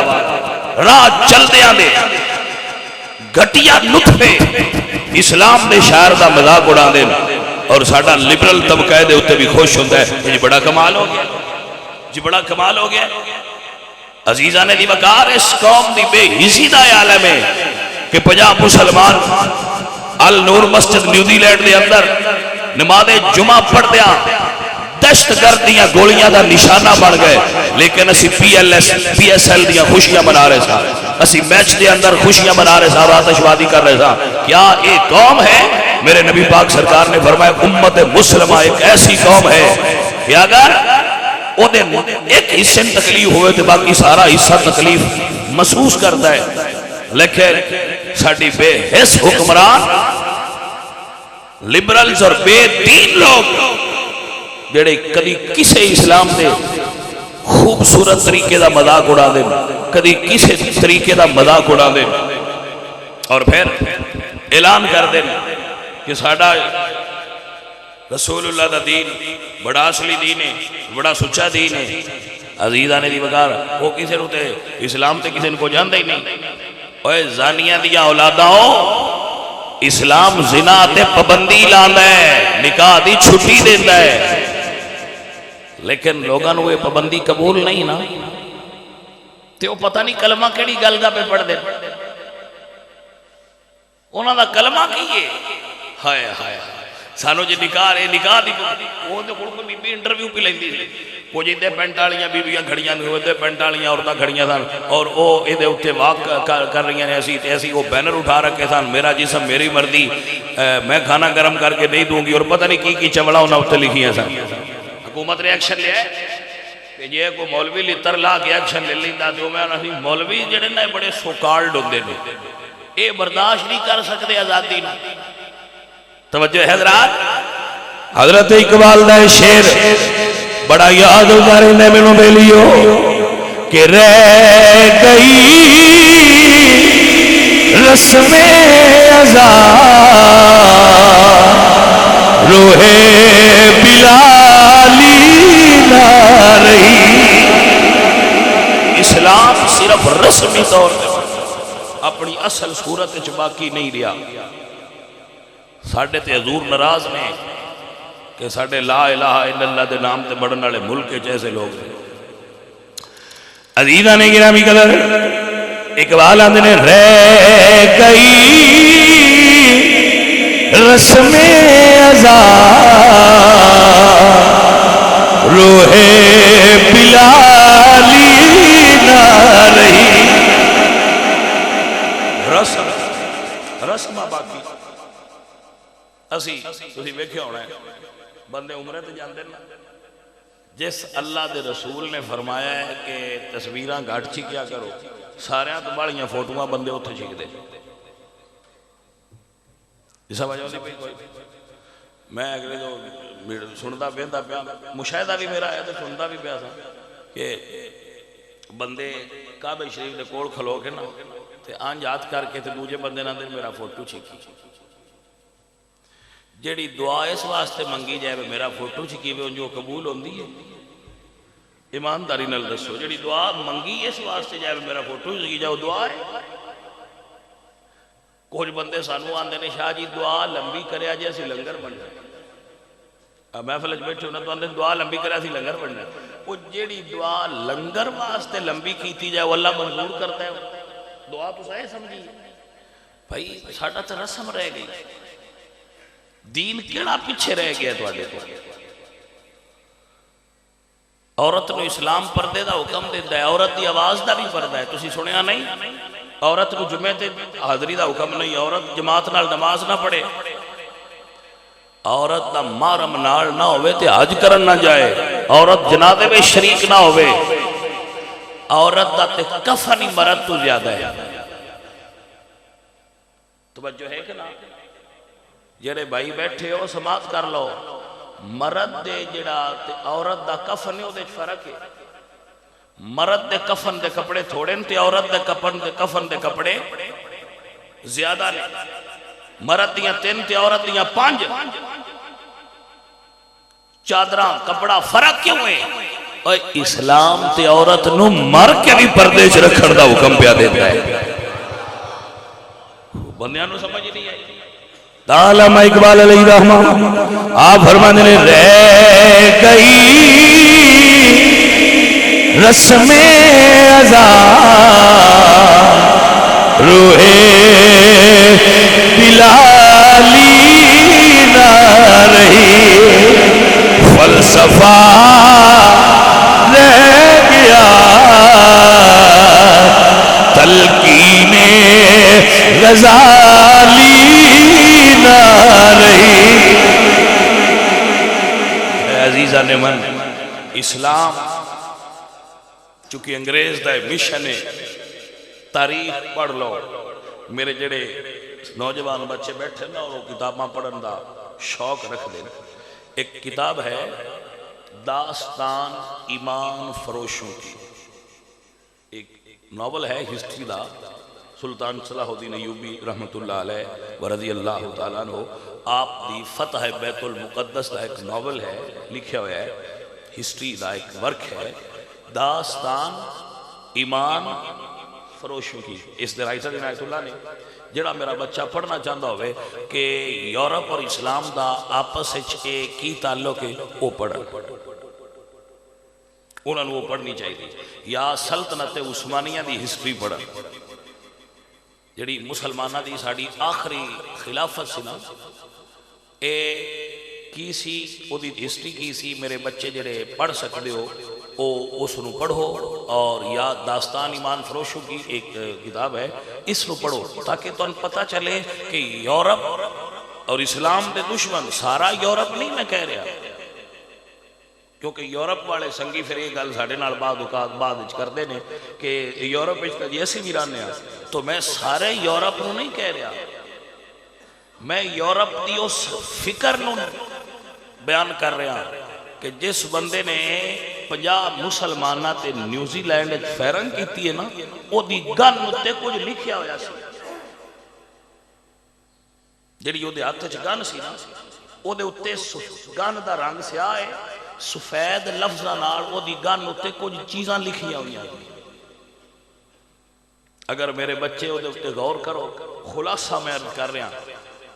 راہ چلدیاں دے گھٹیا نطفے اسلام دے شاعر دا مذاق اڑا دے اور ساڈا لبرل طبقہ دے اوتے بھی خوش ہوندا ہے کہ جی بڑا کمال ہو گیا، جی بڑا کمال ہو گیا۔ عزیزان دی وقار اس قوم دی بے حسی دا عالم ہے کہ 50 مسلمان النور مسجد نیوزی لینڈ دے اندر نماز جمعہ پڑھ دیا دہشت گرد دیاں گولیاں دا نشانہ بن گئے، لیکن اسی PSL دیاں خوشیاں بنا رہے سا، اسی میچ دے اندر خوشیاں بنا رہے سا، آتش بازی کر رہے سا۔ کیا ایک قوم ہے؟ میرے نبی پاک سرکار نے فرمایا امت مسلمہ ایک ایسی قوم ہے کہ اگر ایک حصے تکلیف ہوئے تو باقی سارا حصہ تکلیف محسوس کرتا ہے، لیکن ساڑی بے حس حکمران لبرلز اور بے دین لوگ جڑے کدی کسے اسلام دے خوبصورت طریقے دا مذاق اڑا دیں، کدی کسے طریقے دا مذاق اڑا دیں اور پھر اعلان کر دیں کہ ساڑا رسول اللہ دا دین بڑا اصلی دین ہے، بڑا سچا دین ہے۔ عزیزانے دی وقار وہ کسے روتے اسلام تے کسے کو جاندہ ہی نہیں۔ اوہ زانیاں دیا اولادہ ہو، اسلام زنا تے پابندی لاندہ ہے، نکاح دی چھٹی دیندہ ہے، لیکن لوگاں وہ پابندی قبول نہیں نا تے وہ پتہ نہیں کلمہ کیڑی گل دا پہ پڑھ دے، انہاں دا کلمہ کی ہے ہائے ہائے سانو جی نکاح ہے نکاح دی وہ تے کوئی بی بی انٹرویو پہ لیندی سی، وہ جی دے پینٹالیاں بی بیاں کھڑیاں ہوئے دے پینٹالیاں عورتاں کھڑیاں سن اور وہ ادھے اتنے واک کر رہی ہیں ایسی ایسی وہ بینر اٹھا رکھے سن میرا جسم میری مرضی، میں کھانا گرم کر کے نہیں دوں گی، اور پتہ نہیں کی چوڑا انہاں اتنے لکھی ہیں سن۔ حکومت نے ایکشن لیا ہے کہ یہ کوئی مولوی لتر لا کے ایکشن لے لیندہ تو میں نہیں مولوی جڑے نا بڑے سوکالڈ ہوندے نے اے برداشت نہیں کر سکتے آزادی نہ۔ توجہ ہے حضرات، حضرت اقبال دا شعر بڑا یاد اتارے نے میں بیلیو کہ رہ گئی رسم ازا روح بلالی نہ رہی۔ اسلام صرف رسمی طور پر اپنی اصل صورت باقی نہیں رہا۔ ساڑھے تے حضور نراز نے کہ ساڑھے لا الہ الا اللہ دے نام تے بڑھن والے ملک جیسے لوگ ہیں۔ عزیزاں نے گرامی قدر اقبال آندے نے رہ گئی رسم ازا روح بلالی نہ رہی۔ رسم باقی اسی تسی ویکھیا ہونا ہے بندے عمرے تے جاندے نا جس اللہ دے رسول نے فرمایا ہے کہ تصویراں گھٹ چھکیا کرو، سارے تو بالیاں فوٹوਆਂ بندے اتنے چھک دے جسا وجہ ہوتی پہ کوئی میں اگلے جو سنتا پہنتا پیا مشاہدہ بھی میرا ہے تو سنتا بھی پیا تھا کہ بندے کعبہ شریف دے کول کھلو کے نا تے آنج ہاتھ کر کے تے دوجے بندے نہ دے میرا فوٹو چھکی جیڑی دعا اس واسطے منگی جائے میرا فوٹو چھکی وے جو قبول ہوندی ہے ایمانداری نال دسو جیڑی دعا منگی اس واسطے جائے میرا فوٹو چھکی جاؤ دعا ہے کچھ بندے سانو آندے نے شاہ جی دعا لمبی کریا جی اسی لنگر بننا محفل وچ بیٹھے ہونا تو آندے دعا لمبی کریا اسی لنگر بننا وہ جیڑی دعا لنگر واسطے لمبی کیتی جائے وہ اللہ منظور کرتا ہے دعا تو سائے سمجھی بھائی ساڈا تے رسم رہ گئی دین کیڑا پیچھے رہ گیا تواڈے تو عورت نو اسلام پردے دا حکم دیندا ہے عورت دی آواز دا بھی پردہ ہے تسی سنیا نہیں عورت نو جمعے تے حاضری دا حکم نہیں عورت جماعت نال نماز نہ پڑھے عورت دا محرم نال نہ ہوئے تے حج کرن نہ جائے عورت جنازے میں شریک نہ ہوئے عورت دا تے کفن ہی مرد تو زیادہ ہے توجہ ہے کہ نا جڑے بھائی بیٹھے ہو سماعت کر لو مرد دے جڑا تے عورت دا کفن ہے او دے فرق ہے مرد دے کفن دے کپڑے تھوڑے تے عورت دے کفن دے کپڑے زیادہ نے مرد دیاں 3 تے عورت دیاں 5 چادراں کپڑا فرق کیوں ہے اور اسلام تے عورت نو مر کے بھی پردے چ رکھن دا حکم پیا دیتا ہے بندیاں نو سمجھ نہیں آئی علامہ اقبال علیہ رحمہ آپ فرمانے نے رہ گئی رسم ازا روح بلالی نہ رہی فلسفہ رہ گیا تلقین غزالی نہ رہی عزیزان من اسلام چونکہ انگریز دا مشن ہے تاریخ پڑھ لو میرے جڑے نوجوان بچے بیٹھے نا اور کتاباں پڑھن دا شوق رکھ دیں ایک کتاب ہے داستان ایمان فروشوں کی ایک ناول ہے ہسٹری دا سلطان صلاح الدین ایوبی رحمت اللہ علیہ ورضی اللہ تعالیٰ عنہ آپ دی فتح بیت المقدس دا ایک ناول ہے لکھا ہوا ہے ہسٹری دا ایک ورک ہے داستان ایمان فروشوں کی اس دے رائٹر عنایت اللہ نے جڑا میرا بچہ پڑھنا چاہتا ہوئے کہ یورپ اور اسلام دا آپس کی تعلق ہے وہ پڑھا انہوں نے وہ پڑھنی چاہیے یا سلطنت عثمانیہ دی ہسٹری پڑھا جڑی مسلمانہ دی ساڑی آخری خلافت سی نا اے کی سی او دی ہسٹری کی سی میرے بچے جڑے پڑھ سکتے ہو او اس نو پڑھو اور یا داستان ایمان فروشوں کی ایک کتاب ہے اس نو پڑھو تاکہ تو ان پتہ چلے کہ یورپ اور اسلام دے دشمن سارا یورپ نہیں میں کہہ رہا کیونکہ یورپ والے سنگی پھر یہ گل ساڑھے نال بعد اوقات بعد کر دینے کہ یورپ جیسے بھی رانے ہیں تو میں سارے یورپ نو نہیں کہہ رہا میں یورپ دی اس فکر نو بیان کر رہا کہ جس بندے نے 50 مسلمانہ تے نیوزی لینڈ فیرنگ کیتی ہے نا او دی گن تے کچھ لکھیا ہویا سی جڑی او دے ہاتھ وچ گن سی نا او دے اوتے گن دا رنگ سیاہ ہے سفید لفظاں نال او دی گن اوتے کچھ چیزاں لکھیاں ہوئیاں اگر میرے بچے او دے اوتے غور کرو خلاصہ میں عرض کر رہا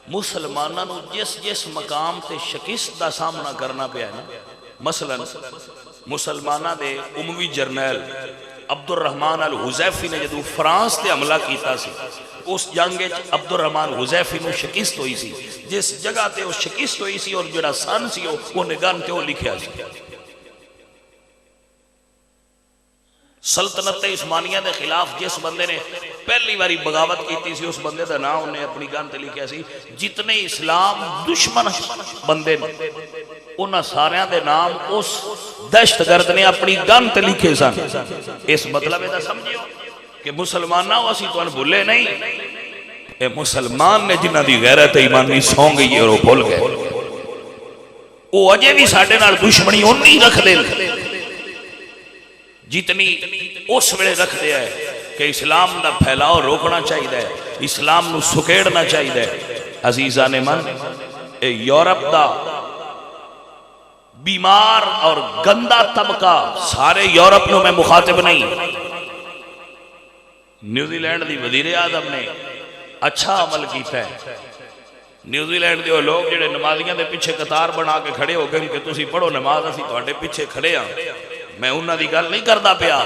مسلمانہ نو جس مقام تے شکست دا سامنا کرنا پیا ہے نا مثلا مسلمانہ دے اموی جرنیل عبد الرحمن الحذیفی نے جدو فرانس تے حملہ کیتا سی اس جنگ عبد الرحمن الحذیفی نو شکست ہوئی سی جس جگہ تے وہ شکست ہوئی سی اور جڑا سن سی وہ نگان تے وہ لکھیا سی سلطنت عثمانیہ دے خلاف جس بندے نے پہلی باری بغاوت کیتی سی اس بندے دا نام انہیں اپنی گان تے لکھیا سی جتنے اسلام دشمن بندے نے انہاں ساریاں دے نام اس دہشت گرد نے اپنی گن تے لکھے سن. اس مطلب دا سمجھیو کہ مسلمانہ اسی تو بھولے نہیں، اے مسلمان نے جنہ دی غیرت ایمانی سو گئی اور وہ بھول گئے. وہ اجے بھی ساڈے نال دشمنی اونی رکھ دے جتنی اس ویلے رکھ دے ہے کہ اسلام دا پھیلاؤ روکنا چاہیے، اسلام نو سکیڑنا چاہیے. عزیزان من، اے یورپ دا بیمار اور گندا طبقہ، سارے یورپ نو میں مخاطب نہیں، نیوزی لینڈ دی وزیر اعظم نے اچھا عمل کیتا ہے. نیوزی لینڈ دے لوگ جڑے نمازیاں دے پیچھے قطار بنا کے کھڑے ہو گئے کہ تسی پڑھو نماز، اسی تواڈے پیچھے کھڑے ہاں. میں انہاں دی گل نہیں کردا پیا،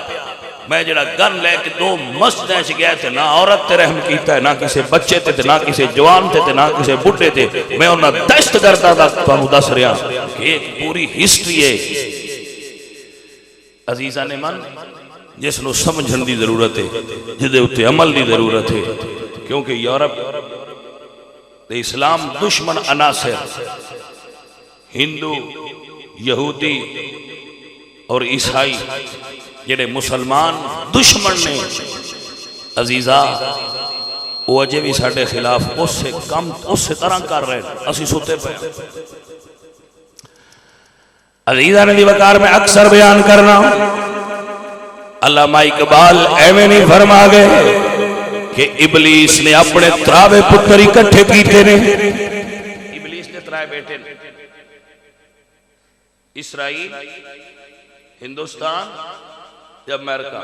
میں جڑا گن لے کے دو مسجدیں چ گیا تے نہ عورت تے رحم کیتا ہے، نہ کسی بچے تے نہ کسی جوان تے نہ کسی بڈھے تے. میں انہاں دہشت گرداں دا تانوں دس رہا کہ ایک پوری ہسٹری ہے عزیزان من جس نو سمجھن دی ضرورت ہے، جدے اتے عمل دی ضرورت ہے. کیونکہ یورپ دے اسلام دشمن عناصر ہندو، یہودی اور عیسائی جڑے مسلمان دشمن نے عزیزہ، وہ اجے بھی ساڈے خلاف اس سے کم اس سے طرح کر رہے ہیں. اسی سوتے پہ عزیزہ نے دی وقار میں اکثر بیان کرنا، علامہ اقبال ایویں نہیں فرما گئے کہ ابلیس نے اپنے تراوے پتر اکٹھے کیتے نے. ابلیس نے ترائے بیٹے نے، اسرائیل، ہندوستان یا امریکہ،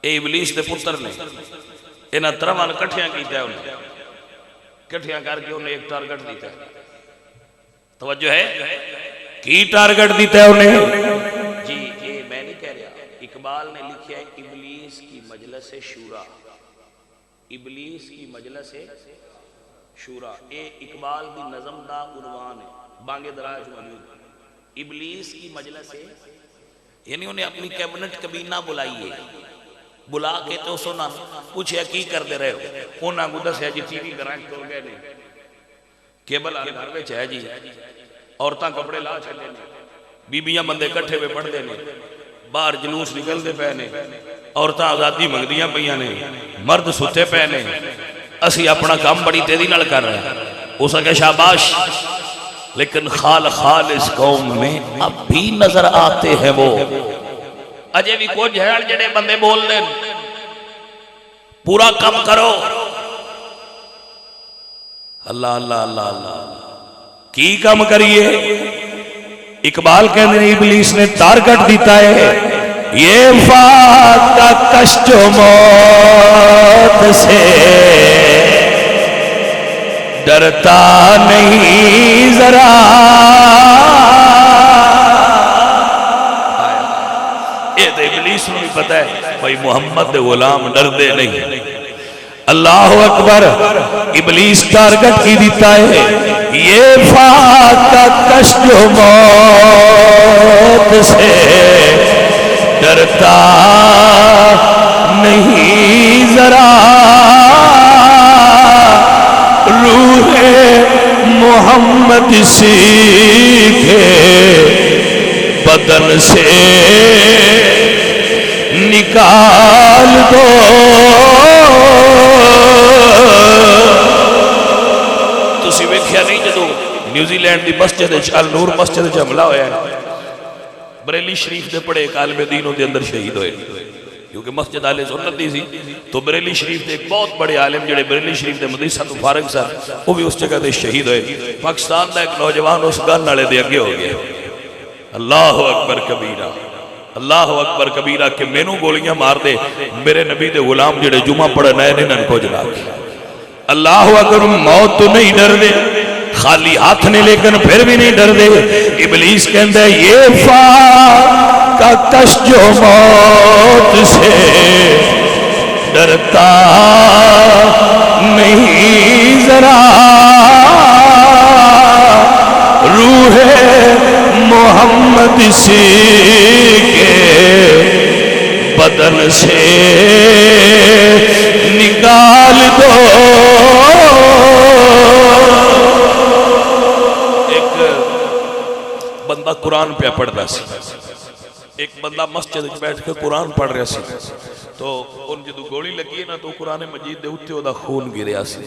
اے ابلیس دے پتر نے. انہاں تراواں کٹھیاں کیتا ہے، انہیں کٹھیاں کر کے انہیں ایک ٹارگٹ دیتا ہے. توجہ ہے کی ٹارگٹ دیتا ہے انہیں؟ جی یہ میں نہیں کہہ رہا، اقبال نے لکھیا ہے ابلیس کی مجلس شورا. ابلیس کی مجلس شورا، اے اقبال دی نظم دا عنوان ہے، بانگے دراج موجود. ابلیس کی مجلس ہے یعنی انہیں اپنی کیبنٹ کبینہ بلائی ہے. بلا کے تو سنا پوچھے کی کر دے رہے ہو؟ انہاں کو دس ہے جی ٹی وی گرانچ کر گئے نہیں، کیبل آنے گھر وچ ہے جی، عورتاں کپڑے لا چھڑے نے، بیبیاں بندے کٹھے ہوئے پڑھ دے نے، باہر جلوس نکل دے پے نے، عورتاں آزادی منگدیاں پیاں نے، مرد ستے پے نے. اسی اپنا کام بڑی تیزی نال کر رہے ہیں. ہو سکے شاباش، لیکن خالص قوم میں اب بھی نظر آتے ہیں وہ. اجے بھی کچھ ہے جڑے بندے بول دیں پورا کم کرو. اللہ اللہ اللہ اللہ کی کم کریے؟ اقبال کہتے ہیں ابلیس نے ٹارگٹ دیتا ہے، یہ فاقہ کشت و موت سے ڈرتا نہیں ذرا. یہ تو ابلیس نے بھی پتہ ہے بھائی محمد دے غلام ڈردے نہیں. اللہ اکبر. ابلیس ٹارگٹ کی دیتا ہے، یہ فاقہ کشت و موت سے ڈرتا نہیں ذرا. روح محمد سیکھے بدن سے نکال دو. تسی ویکھیا نہیں جدو نیوزی لینڈ دی مسجد النور مسجد حملہ ہویا ہے، بریلی شریف دے پڑے ایک عالم دین دے اندر شہید ہوئے، کیونکہ مسجد اہل سنت دی سی. تو بریلی شریف دے ایک بہت بڑے عالم جڑے بریلی شریف دے مدرسہ تو فارغ سن، وہ بھی اس جگہ دے شہید ہوئے. پاکستان دا ایک نوجوان اس گن والے دے اگے ہو گیا. اللہ اکبر کبیرہ، اللہ اکبر کبیرہ کہ مینوں گولیاں مار دے، میرے نبی دے غلام جڑے جمعہ پڑھن آئے نے کو جلا کے. اللہ اکبر. موت تو نہیں ڈر دے، خالی ہاتھ نے لیکن پھر بھی نہیں ڈر دے. ابلیس کہندہ ہے یہ فاقہ کشت و موت سے ڈرتا نہیں ذرا. روح محمد سیکھے بدن سے نکال دو. قرآن پہ پڑھتا سی. ایک بندہ مسجد بیٹھ کے قرآن پڑھ رہا سی تو ان جدو گولی لگی ہے نا تو قرآن مجید دے اتے دا خون گریا سی.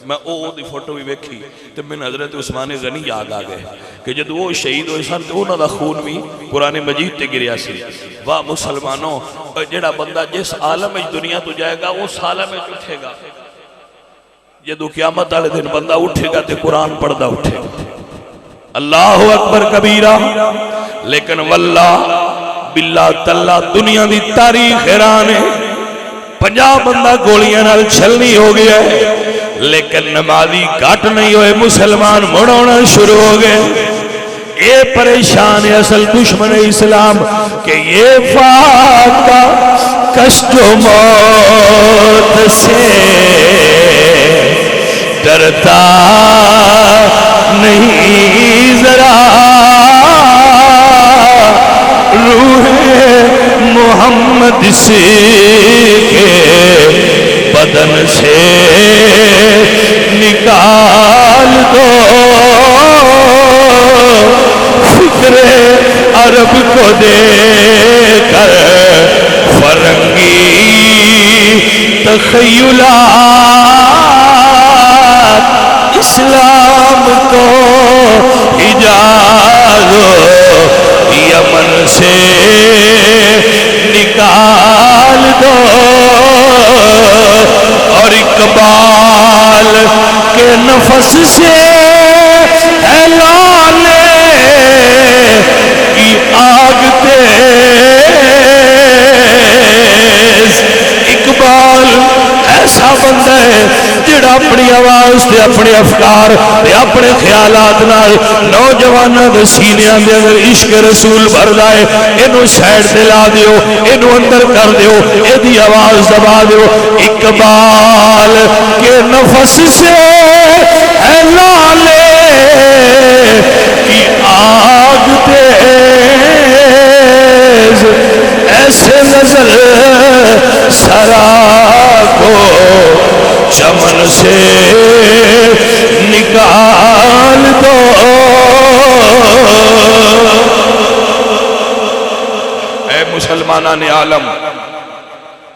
میں او دی فوٹو بھی ویکھی تو من حضرت عثمان غنی یاد آ گئے کہ جدو وہ شہید ہوئے سن تو انہوں دا خون بھی قرآن مجید تے گریا سی. واہ مسلمانوں، جڑا بندہ جس عالم دنیا تو جائے گا اس عالم اٹھے گا. جدو قیامت والے دن بندہ اٹھے گا تے قرآن پڑھدا اٹھے گا. اللہ اکبر کبیرہ. لیکن واللہ باللہ تاللہ دنیا دی تاریخ حیران ہے. 50 بندہ گولیاں نال چھلنی ہو گیا ہے لیکن نمازی گھٹ نہیں ہوئے، مسلمان مڑونا شروع ہو گئے. اے پریشان ہے اصل دشمن اسلام کہ یہ فاقہ کشت و موت سے ڈرتا نہیں ذرا، روح محمد سے کے بدن سے نکال دو، فکر عرب کو دے کر فرنگی تخیلات اسلام کو اجازت یمن سے نکال دو، اور اقبال کے نفس سے اعلانے کی آگ تیز. اقبال ایسا بندہ ہے جڑا اپنی آواز تے اپنے افکار تے اپنے خیالات نال نوجواناں دے سینیاں دے اندر عشق رسول بھر لائے. اینو سائڈ تے لا دیو، اینو اندر کر دیو، ایدی آواز دبا دیو. اقبال کے نفس سے اعلانے کی آگ تیز، ایسے نظر سرا کو چمن سے نکال دو. اے مسلمانان عالم،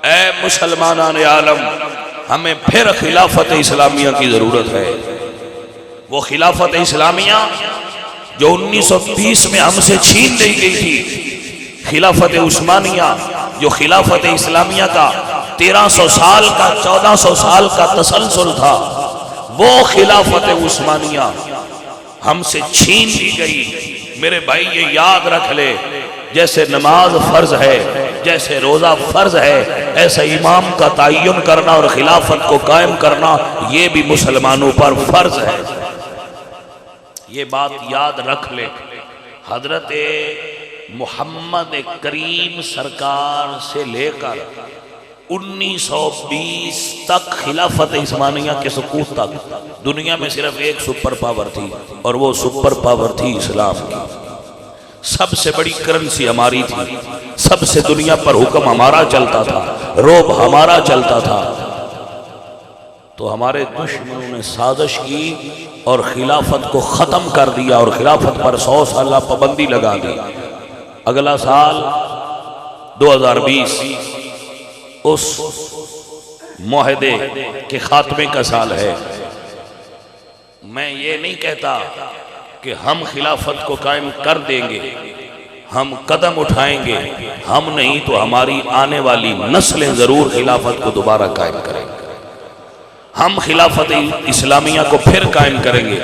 اے مسلمانان عالم، ہمیں پھر خلافت اسلامیہ کی ضرورت ہے. وہ خلافت اسلامیہ جو 1930 میں ہم سے چھین لی گئی تھی، خلافت عثمانیہ جو خلافت اسلامیہ کا 1300 سال کا 1400 سال کا تسلسل تھا، وہ خلافت عثمانیہ ہم سے چھین لی گئی. میرے بھائی یہ یاد رکھ لے، جیسے نماز فرض ہے، جیسے روزہ فرض ہے، ایسا امام کا تعین کرنا اور خلافت کو قائم کرنا یہ بھی مسلمانوں پر فرض ہے. یہ بات یاد رکھ لے. حضرت محمد کریم سرکار سے لے کر 1920 تک خلافت عثمانیہ کے سقوط تک دنیا میں صرف ایک سپر پاور تھی، اور وہ سپر پاور تھی اسلام کی. سب سے بڑی کرنسی ہماری تھی، سب سے دنیا پر حکم ہمارا چلتا تھا، روب ہمارا چلتا تھا. تو ہمارے دشمنوں نے سازش کی اور خلافت کو ختم کر دیا اور خلافت پر 100 سالہ پابندی لگا دی. اگلا سال 2020 اس معاہدے کے خاتمے کا سال ہے. میں یہ نہیں کہتا کہ ہم خلافت کو قائم کر دیں گے، ہم قدم اٹھائیں گے، ہم نہیں تو ہماری آنے والی نسلیں ضرور خلافت کو دوبارہ قائم کریں گے. ہم خلافت اسلامیہ کو پھر قائم کریں گے،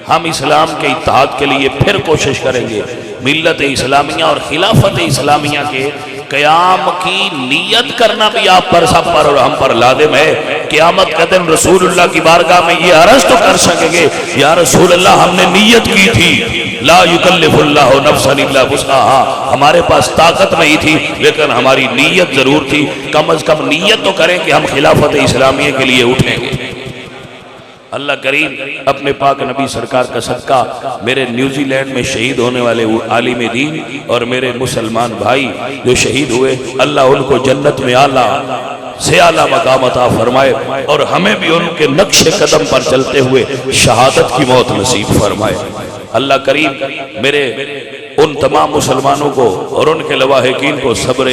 ہم اسلام کے اتحاد کے لیے پھر کوشش کریں گے. ملت اسلامیہ اور خلافت اسلامیہ کے قیام کی نیت کرنا بھی آپ پر سب پر اور ہم پر لازم ہے. قیامت کا دن رسول اللہ کی بارگاہ میں یہ عرض تو کر سکیں گے، یا رسول اللہ ہم نے نیت کی تھی، لا یکلف اللہ نفسا الا وسعہا، ہمارے پاس طاقت نہیں تھی لیکن ہماری نیت ضرور تھی. کم از کم نیت تو کریں کہ ہم خلافت اسلامیہ کے لیے اٹھیں گے. اللہ کریم اپنے پاک نبی سرکار کا صدقہ میرے نیوزی لینڈ میں شہید ہونے والے عالم دین اور میرے مسلمان بھائی جو شہید ہوئے، اللہ ان کو جنت میں اعلیٰ سے اعلیٰ مقام عطا فرمائے اور ہمیں بھی ان کے نقش قدم پر چلتے ہوئے شہادت کی موت نصیب فرمائے. اللہ کریم میرے ان تمام مسلمانوں کو اور ان کے لواحقین کو صبر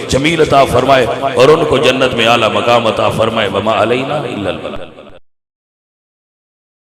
جمیل عطا فرمائے اور ان کو جنت میں اعلیٰ مقام عطا فرمائے وما علینا الا البلاغ۔